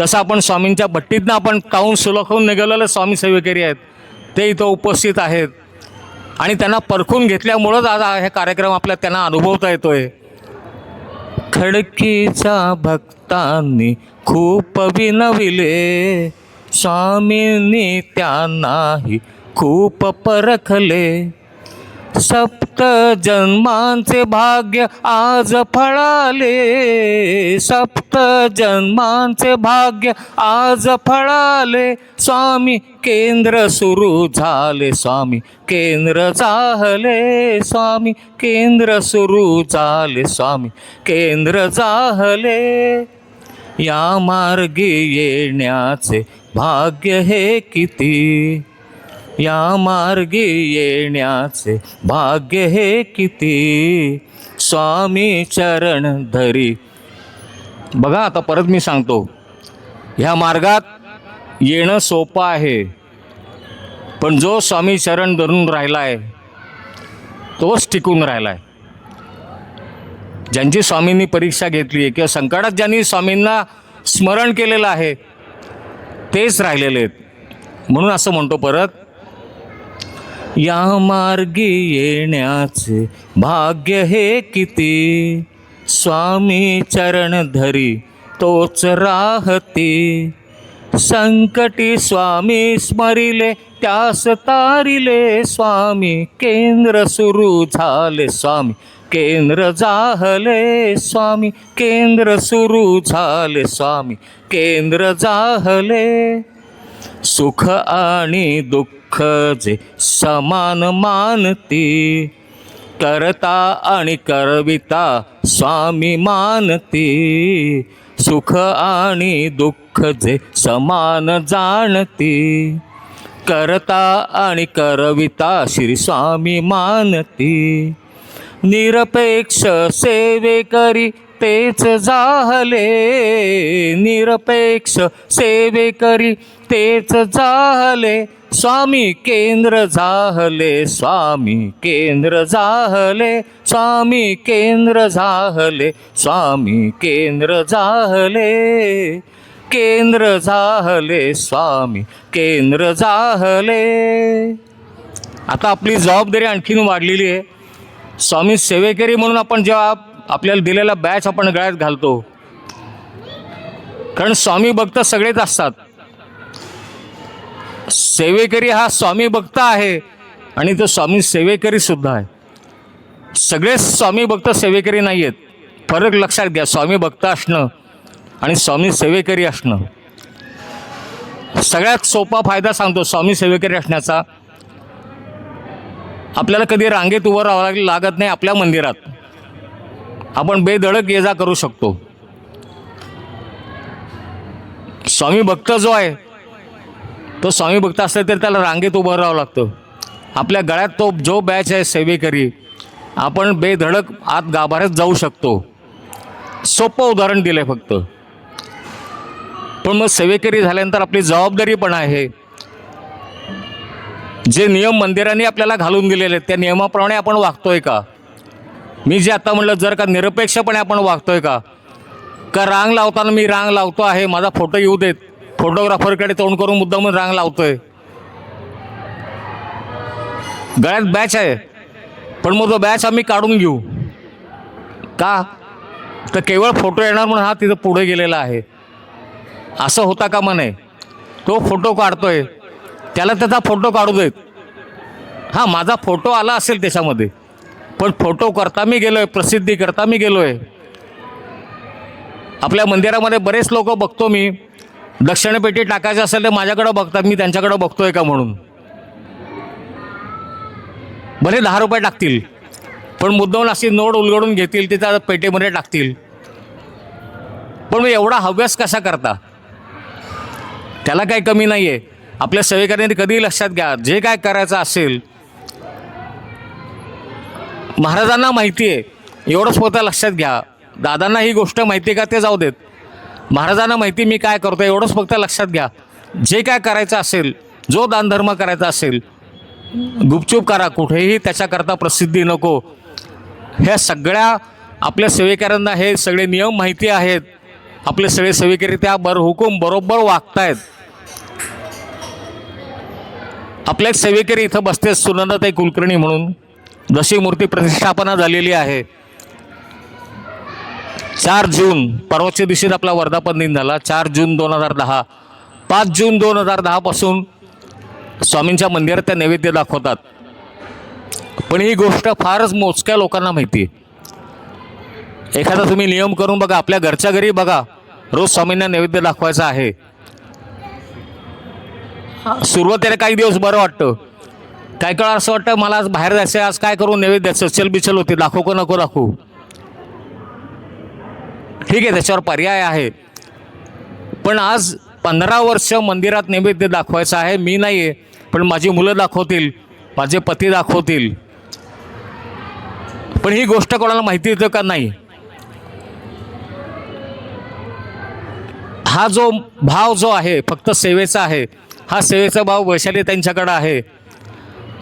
तसं आपण स्वामींच्या भट्टीतनं आपण तावून सुलखून निघालेले स्वामी सेवेकरी आहेत ते इथं उपस्थित आहेत. आणि त्यांना परखून घेतल्यामुळंच आज हा कार्यक्रम आपल्याला त्यांना अनुभवता येतो आहे. खडकीच्या भक्तांनी खूप विनविले, स्वामींनी त्यांनाही खूप परखले. सप्त जन्मांचे भाग्य आज फळाले, सप्त जन्मांचे भाग्य आज फळाले. स्वामी केंद्र सुरू झाले, स्वामी केंद्र जाहले, स्वामी केंद्र सुरू झाले, स्वामी केंद्र जाहले. या मार्गी येण्याचे भाग्य हे किती, या मार्गी येण्याचे भाग्य हे किती. स्वामी चरण धरी. बघा आता परत मी सांगतो, ह्या मार्गात येणं सोपं आहे, पण जो स्वामी चरण धरून राहिला आहे तोच टिकून राहिला आहे. ज्यांची स्वामींनी परीक्षा घेतली आहे किंवा संकटात ज्यांनी स्वामींना स्मरण केलेलं आहे तेच राहिलेले आहेत. म्हणून असं म्हणतो परत, या मार्गी येण्याचे भाग्य हे किती. स्वामी चरण धरी तोच राहती. संकटी स्वामी स्मरिले त्यास तारिले. स्वामी केंद्र सुरू झाले, स्वामी केंद्र जाहले. स्वामी केंद्र सुरू झाले, स्वामी केंद्र जाहले. सुख आणि दुःख जे समान मानती, करता आणि करविता स्वामी मानती. सुख आणि दुःख जे समान जाणती, करता आणि करविता श्री स्वामी मानती. निरपेक्ष सेवेकरी तेच जाहले, निरपेक्ष सेवेकरी तेच जाहले. स्वामी केंद्र जाहले, स्वामी केंद्र जाहले, स्वामी केंद्र जाहले, स्वामी केंद्र जाहले. केंद्र जाहले, स्वामी केंद्र जाहले. आता आपली जबाबदारी आणखीन वाढलेली आहे. स्वामी सेवेकरी म्हणून आपण जेव्हा आपल्याला दिलेला बॅच आपण गळ्यात घालतो, कारण स्वामी भक्त सगळेच असतात. सेवेकरी हा स्वामी भक्त आहे आणि तो स्वामी सेवेकरी सुद्धा आहे. सगळेच स्वामी भक्त सेवेकरी नाही आहेत. फरक लक्षात घ्या, स्वामी भक्त असणं आणि स्वामी सेवेकरी असणं. सगळ्यात सोपा फायदा सांगतो स्वामी सेवेकरी असण्याचा. आपल्याला कधी रांगेत उभं राहावं लागत नाही. आपल्या मंदिरात आपण बेधडक ये जा करू शकतो. स्वामी भक्त जो आहे तो स्वामी भक्त असला तरी त्याला रांगेत उभं राहावं लागतं. आपल्या गळ्यात तो जो बॅच आहे सेवेकरी, आपण बेधडक आत गाभाऱ्यात जाऊ शकतो. सोपं उदाहरण दिलं आहे फक्त. पण मग सेवेकरी झाल्यानंतर आपली जबाबदारी पण आहे. जे नियम मंदिराने आपल्याला घालून दिलेले आहेत त्या नियमाप्रमाणे आपण वागतोय का. मी जे आता म्हणलं, जर का निरपेक्षपणे आपण वागतोय का. का रांग लावताना मी रांग लावतो आहे, माझा फोटो येऊ देत, फोटोग्राफरकडे तोंड करून मुद्दाम रांग लावतोय. गळ्यात बॅच आहे, पण मग तो बॅच आम्ही काढून घेऊ का. तर केवळ फोटो येणार म्हणून हा तिथं पुढे गेलेला आहे असं होता कामा नये. तो फोटो काढतोय, त्याला त्याचा फोटो काढू देत. हां, माझा फोटो आला असेल त्याच्यामध्ये, पण फोटो करता मी गेलो आहे, प्रसिद्धी करता मी गेलो आहे. आपल्या मंदिरामध्ये बरेच लोक बघतो मी, दक्षिणपेटी टाकायचं असेल तर माझ्याकडं बघतात, मी त्यांच्याकडं बघतोय का म्हणून. भले 10 रुपये टाकतील, पण मुद्दाम अशी नोट उलगडून घेतील, तिथं पेटीमध्ये टाकतील. पण मग एवढा हव्यास कसा करता. त्याला काही कमी नाही आहे. आपल्या सेवेकऱ्यांनी कधीही लक्षात घ्या, जे काय करायचं असेल महाराजांना माहिती आहे, एवढंच फक्त लक्षात घ्या. दादांना ही गोष्ट माहिती आहे का ते जाऊ देत, महाराजांना माहिती मी काय करतो एवढंच फक्त लक्षात घ्या. जे काय करायचं असेल, जो दानधर्म करायचा असेल, गुपचूप करा, कुठेही त्याच्याकरता प्रसिद्धी नको. ह्या सगळ्या आपल्या सेवेकऱ्यांना हे सगळे नियम माहिती आहेत. आपले सगळे सेवेकरी त्या हुकूम बरोबर वागतायत. आपल्या एक सेवेकरी इथं बसते, सुनंदाताई कुलकर्णी म्हणून. जशी मूर्ती प्रतिष्ठापना झालेली आहे 4 जून परवाच्या दिवशीच आपला वर्धापन दिन झाला. 4 जून 2010. 5 जून 2010 पासून स्वामींच्या मंदिरात त्या नैवेद्य दाखवतात. पण ही गोष्ट फारच मोजक्या लोकांना माहिती आहे. एखादा तुम्ही नियम करून बघा, आपल्या घरच्या घरी बघा, रोज स्वामींना नैवेद्य दाखवायचा आहे. सुरुवातीला काही दिवस बरं वाटतं, काही काळ असं वाटतं मला आज बाहेर जायचं, आज काय करू, नैवेद्य द्यायचं, चलबिचल होते, दाखवू का नको दाखवू. ठीक आहे, त्याच्यावर पर्याय आहे. पण आज 15 वर्ष मंदिरात नैवेद्य दाखवायचं आहे. मी नाही आहे, पण माझी मुलं दाखवतील, माझे पती दाखवतील. पण ही गोष्ट कोणाला माहिती येतं का नाही. हा जो भाव जो आहे फक्त सेवेचा आहे, हा सेवेचा भाव वैशाली त्यांच्याकडं आहे,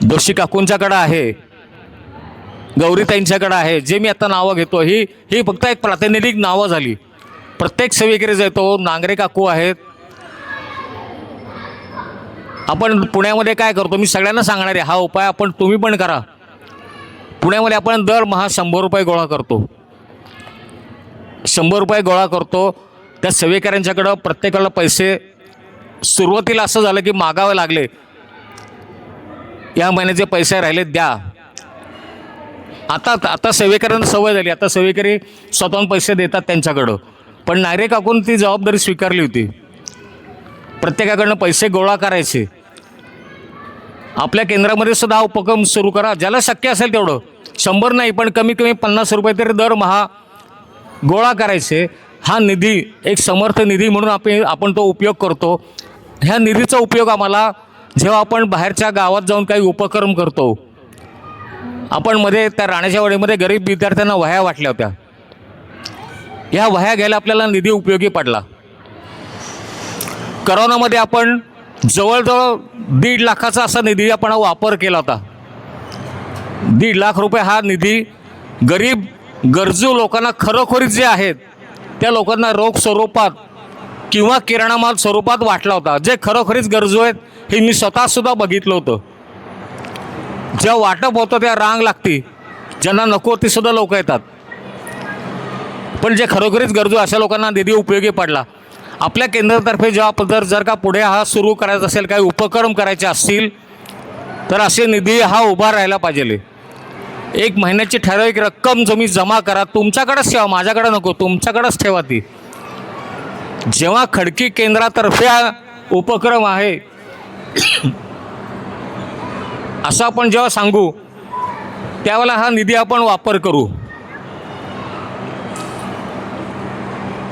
दोशी काकूंच्याकडं आहे, गौरी त्यांच्याकडं आहे. जे मी आता नावं घेतो ही फक्त एक प्रातिनिधिक नावं झाली. प्रत्येक सेवेकरी जातो, नांगरे काकू आहेत. आपण पुण्यामध्ये काय करतो, मी सगळ्यांना सांगणार आहे, हा उपाय आपण तुम्ही पण करा. पुण्यामध्ये आपण दरमहा 100 रुपये गोळा करतो. 100 रुपये गोळा करतो. त्या सेवेकऱ्यांच्याकडं प्रत्येकाला पैसे सुरुवातीला असं झालं की मागावे लागले, या महिन्याचे पैसे राहिले द्या. आता सेवेकऱ्यांना सवय झाली, आता सेवेकरी स्वतःहून पैसे देतात त्यांच्याकडं. पण नायरे काकून ती जबाबदारी स्वीकारली होती, प्रत्येकाकडनं पैसे गोळा करायचे. आपल्या केंद्रामध्ये सुद्धा हा उपक्रम सुरू करा, ज्याला शक्य असेल तेवढं. 100 नाही, पण कमी कमी 50 रुपये तरी दरमहा गोळा करायचे. हा निधी एक समर्थ निधी म्हणून आपण तो उपयोग करतो. ह्या निधीचा उपयोग आम्हाला जेव्हा आपण बाहेरच्या गावात जाऊन काही उपक्रम करतो, आपण मध्ये त्या राण्याच्या वाडीमध्ये गरीब विद्यार्थ्यांना वह्या वाटल्या होत्या. ह्या वह्या घ्यायला आपल्याला निधी उपयोगी पडला. करोनामध्ये आपण जवळजवळ 1.5 लाखाचा असा निधी आपण वापर केला होता. 1.5 लाख रुपये हा निधी गरीब गरजू लोकांना खरोखरीच जे आहेत त्या लोकांना रोख स्वरूपात किंवा किराणा माल स्वरूपात वाटला होता. जे खरोखरीच गरजू आहेत हे मी स्वतःसुद्धा बघितलं होतं. जेव्हा वाटप होतं त्या रांग लागती, ज्यांना नको ती सुद्धा लोक येतात. पण जे खरोखरीच गरजू अशा लोकांना निधी उपयोगी पडला. आपल्या केंद्रातर्फे जेव्हा जर का पुढे हा सुरू करायचा असेल, काही उपक्रम करायचे असतील, तर असे निधी हा उभा राहायला पाहिजे. 1 महिन्याची ठराविक रक्कम तुम्ही जमा करा, तुमच्याकडेच ठेवा, माझ्याकडे नको, तुमच्याकडेच ठेवा ती. जेव्हा खडकी केंद्रातर्फे हा उपक्रम आहे असं आपण जेव्हा सांगू, त्यावेळेला हा निधी आपण वापर करू.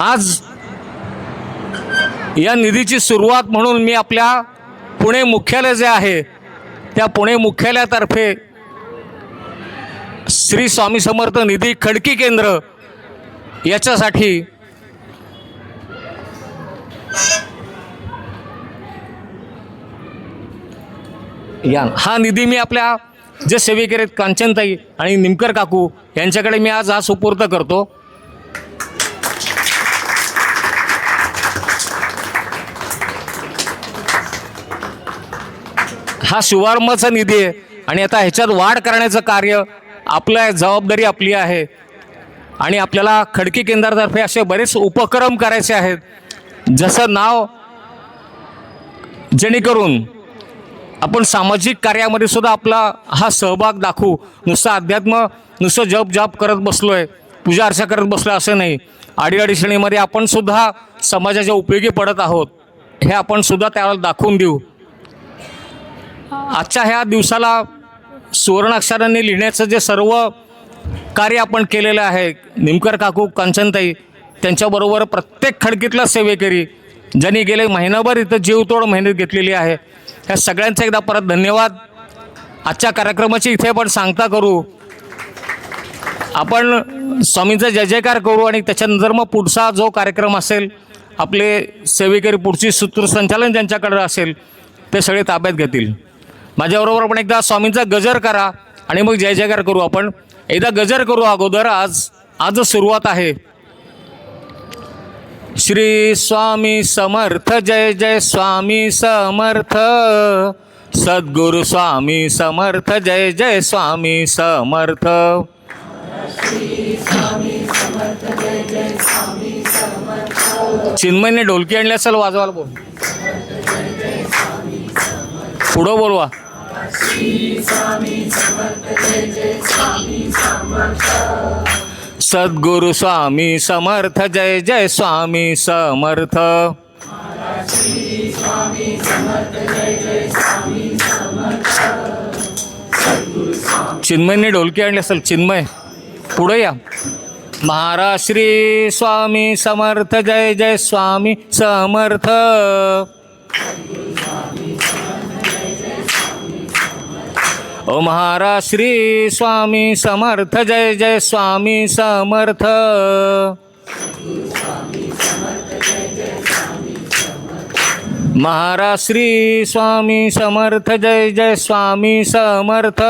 आज या निधीची सुरुवात म्हणून मी आपल्या पुणे मुख्यालय जे आहे त्या पुणे मुख्यालयातर्फे श्री स्वामी समर्थ निधी खडकी केंद्र याच्यासाठी हा निधी मी आपल्या जे सेवेकरी आहेत कांचनताई आणि निमकर काकू यांच्याकडे मी आज हा सुपूर्द करतो. हा शुभारंभाचा निधी आहे आणि आता ह्याच्यात वाढ करण्याचं कार्य आपल्या जबाबदारी आपली आहे. आणि आपल्याला खडकी केंद्रातर्फे असे बरेच उपक्रम करायचे आहेत, जसं नाव, जेणेकरून आपण सामाजिक कार्यामध्ये सुद्धा आपला हा सहभाग दाखवू. नुसतं अध्यात्म, नुसतं जप जाप करत बसलोय, पूजा अर्चा करत बसलोय असं नाही. अडीअडचणीमध्ये आपण सुद्धा समाजाच्या उपयोगी पडत आहोत, हे आपण सुद्धा त्याला दाखवून देऊ. आजच्या ह्या दिवसाला सुवर्णाक्षरांनी लिहिण्याचं जे सर्व कार्य आपण केलेलं आहे, निमकर काकू, कांचनताई त्यांच्याबरोबर प्रत्येक खडकीतला सेवेकरी ज्यांनी गेले महिनाभर इथं जीवतोड मेहनत घेतलेली आहे, ह्या सगळ्यांचा एकदा परत धन्यवाद. आजच्या कार्यक्रमाची इथे आपण सांगता करू, आपण स्वामींचा जय जयकार करू आणि त्याच्यानंतर मग पुढचा जो कार्यक्रम असेल, आपले सेवेकरी पुढची सूत्रसंचालन ज्यांच्याकडे असेल ते सगळे ताब्यात घेतील. माझ्याबरोबर आपण एकदा स्वामींचा गजर करा आणि मग जय जयकार करू. आपण एकदा गजर करू अगोदर. आज सुरुवात आहे. श्री स्वामी समर्थ, जय जय स्वामी समर्थ, सद्गुरु स्वामी समर्थ, जय जय स्वामी समर्थ. श्री स्वामी समर्थ, जय चिन्मयने ढोलकी आणली असेल, वाजवायला बोल. पुढं बोलवा. सद्गुरु स्वामी समर्थ, जय जय स्वामी समर्थ. चिन्मयने ढोलकी आणली असेल. चिन्मय पुढे या. महाराज श्री स्वामी समर्थ, जय जय स्वामी समर्थ. ओ महाराज श्री स्वामी समर्थ, जय जय स्वामी समर्थ. महाराज श्री स्वामी समर्थ, जय जय स्वामी समर्थ.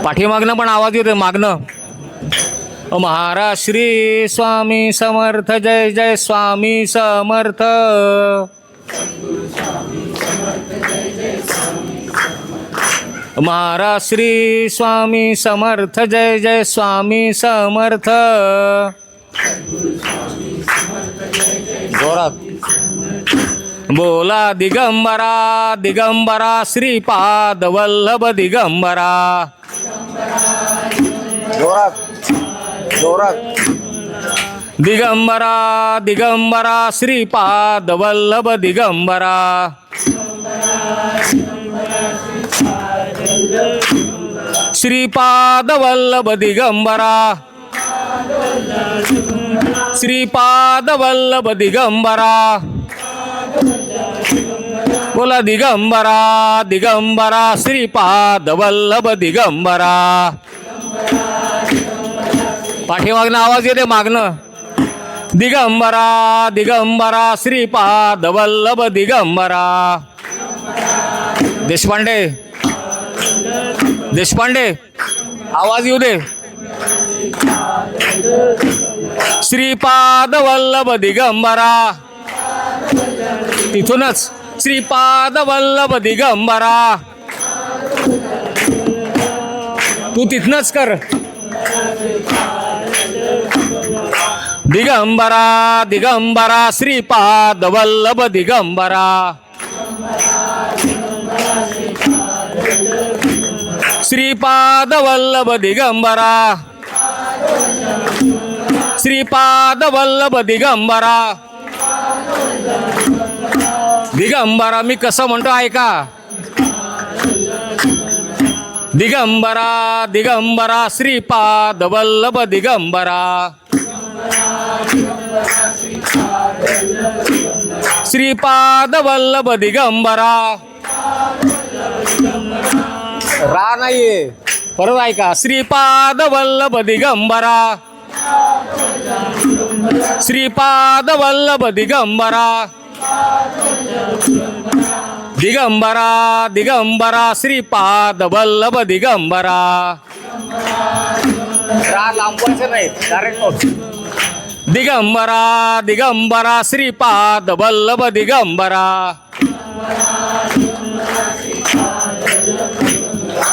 पाठीमागनं पण आवाज येतोय, मागनं. ओ महाराज श्री स्वामी समर्थ, जय जय स्वामी समर्थ. महाराज श्री स्वामी समर्थ, जय जय स्वामी समर्थ. जोरात बोला. दिगंबरा दिगंबरा श्रीपाद वल्लभ दिगंबरा. जोरात जोरात. दिगंबरा दिगंबरा श्रीपाद वल्लभ दिगंबरा. श्रीपाद वल्लभ दिगंबरा. श्रीपाद वल्लभ दिगंबरा. बोला. दिगंबरा दिगंबरा श्रीपाद वल्लभ दिगंबरा. पाठीमागनं आवाज येते, मागनं. दिगंबरा दिगंबरा श्रीपाद वल्लभ दिगंबरा. देशपांडे देशपांडे आवाज येऊ दे. श्रीपाद वल्लभ दिगंबरा. तिथूनच. श्रीपाद वल्लभ दिगंबरा. तू तिथनच कर. दिगंबरा दिगंबरा श्रीपाद वल्लभ दिगंबरा. श्रीपाद वल्लभ दिगंबरा. श्रीपाद वल्लभ दिगंबरा. दिगंबरा मी कसं म्हणतो ऐका. दिगंबरा दिगंबरा श्रीपाद वल्लभ दिगंबरा. श्रीपाद वल्लभ दिगंबरा. रा नाहीये, परत ऐका. श्रीपाद वल्लभ दिगंबरा. श्रीपाद वल्लभ दिगंबरा. दिगंबरा दिगंबरा श्रीपाद वल्लभ दिगंबरा. रा लांबवायचं नाही, डायरेक्ट. दिगंबरा दिगंबरा श्रीपाद वल्लभ दिगंबरा.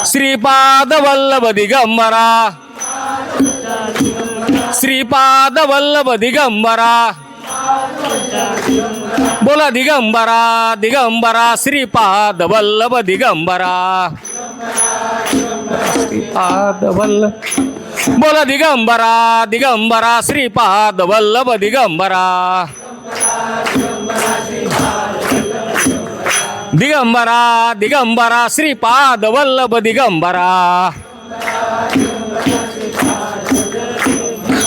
श्रीपाद वल्लभ दिगंबरा. श्रीपाद वल्लभ दिगंबरा. बोला. दिगंबरा दिगंबरा श्रीपाद वल्लभ दिगंबरा. श्रीपाद वल्लभ. बोला. दिगंबरा दिगंबरा श्रीपाद वल्लभ दिगंबरा. दिगंबरा दिगंबरा श्रीपाद वल्लभ दिगंबरा.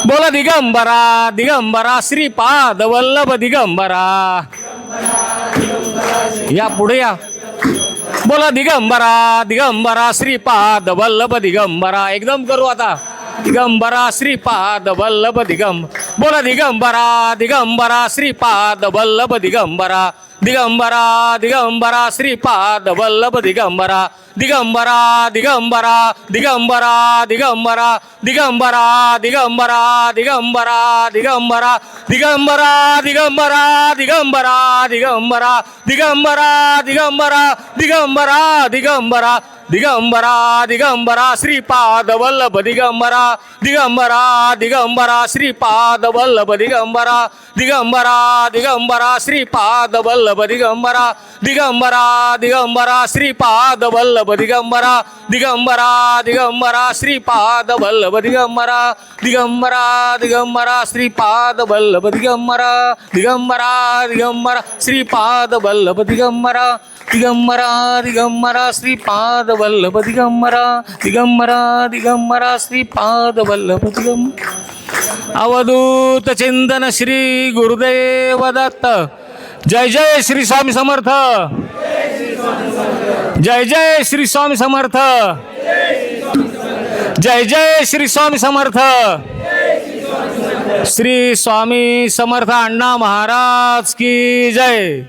बोला. दिगंबरा दिगंबरा श्रीपाद वल्लभ दिगंबरा. या पुढे या. बोला. दिगंबरा दिगंबरा श्रीपाद वल्लभ दिगंबरा. एकदम करू आता. दिगंबरा श्रीपाद वल्लभ दिगंबर. बोला. दिगंबरा दिगंबरा श्रीपाद वल्लभ दिगंबरा. दिगंबरा दिगंबरा श्रीपाद वल्लभ दिगंबरा. दिगंबरा दिगंबरा दिगंबरा दिगंबरा दिगंबरा दिगंबरा दिगंबरा दिगंबरा दिगंबरा दिगंबरा दिगंबरा दिगंबरा दिगंबरा दिगंबरा दिगंबरा दिगंबरा दिगंबरा दिगंबरा श्रीपाद वल्लभ दिगंबरा दिगंबरा दिगंबरा श्रीपाद वल्लभ दिगंबरा दिगंबरा दिगंबरा श्रीपाद वल्लभ दिगंबरा दिगंबरा दिगंबरा श्रीपाद वल्लभ दिगंबरा दिगंबरा दिगंबरा श्रीपाद वल्लभ दिगंबरा दिगंबरा दिगंबरा श्रीपाद वल्लभ दिगंबरा दिगंबरा दिगंबरा श्रीपाद वल्लभ दिगंबरा दिगंबरा दिगंबरा श्रीपाद वल्लभ दिगंबरा दिगंबरा दिगंबरा श्रीपाद वल्लभ दिगंबरा अवधूत चिंतन श्री गुरुदेव दत्त. जय जय श्री स्वामी समर्थ. जय जय श्री स्वामी समर्थ. जय जय श्री स्वामी समर्थ. श्री स्वामी समर्थ अण्णा महाराज की जय.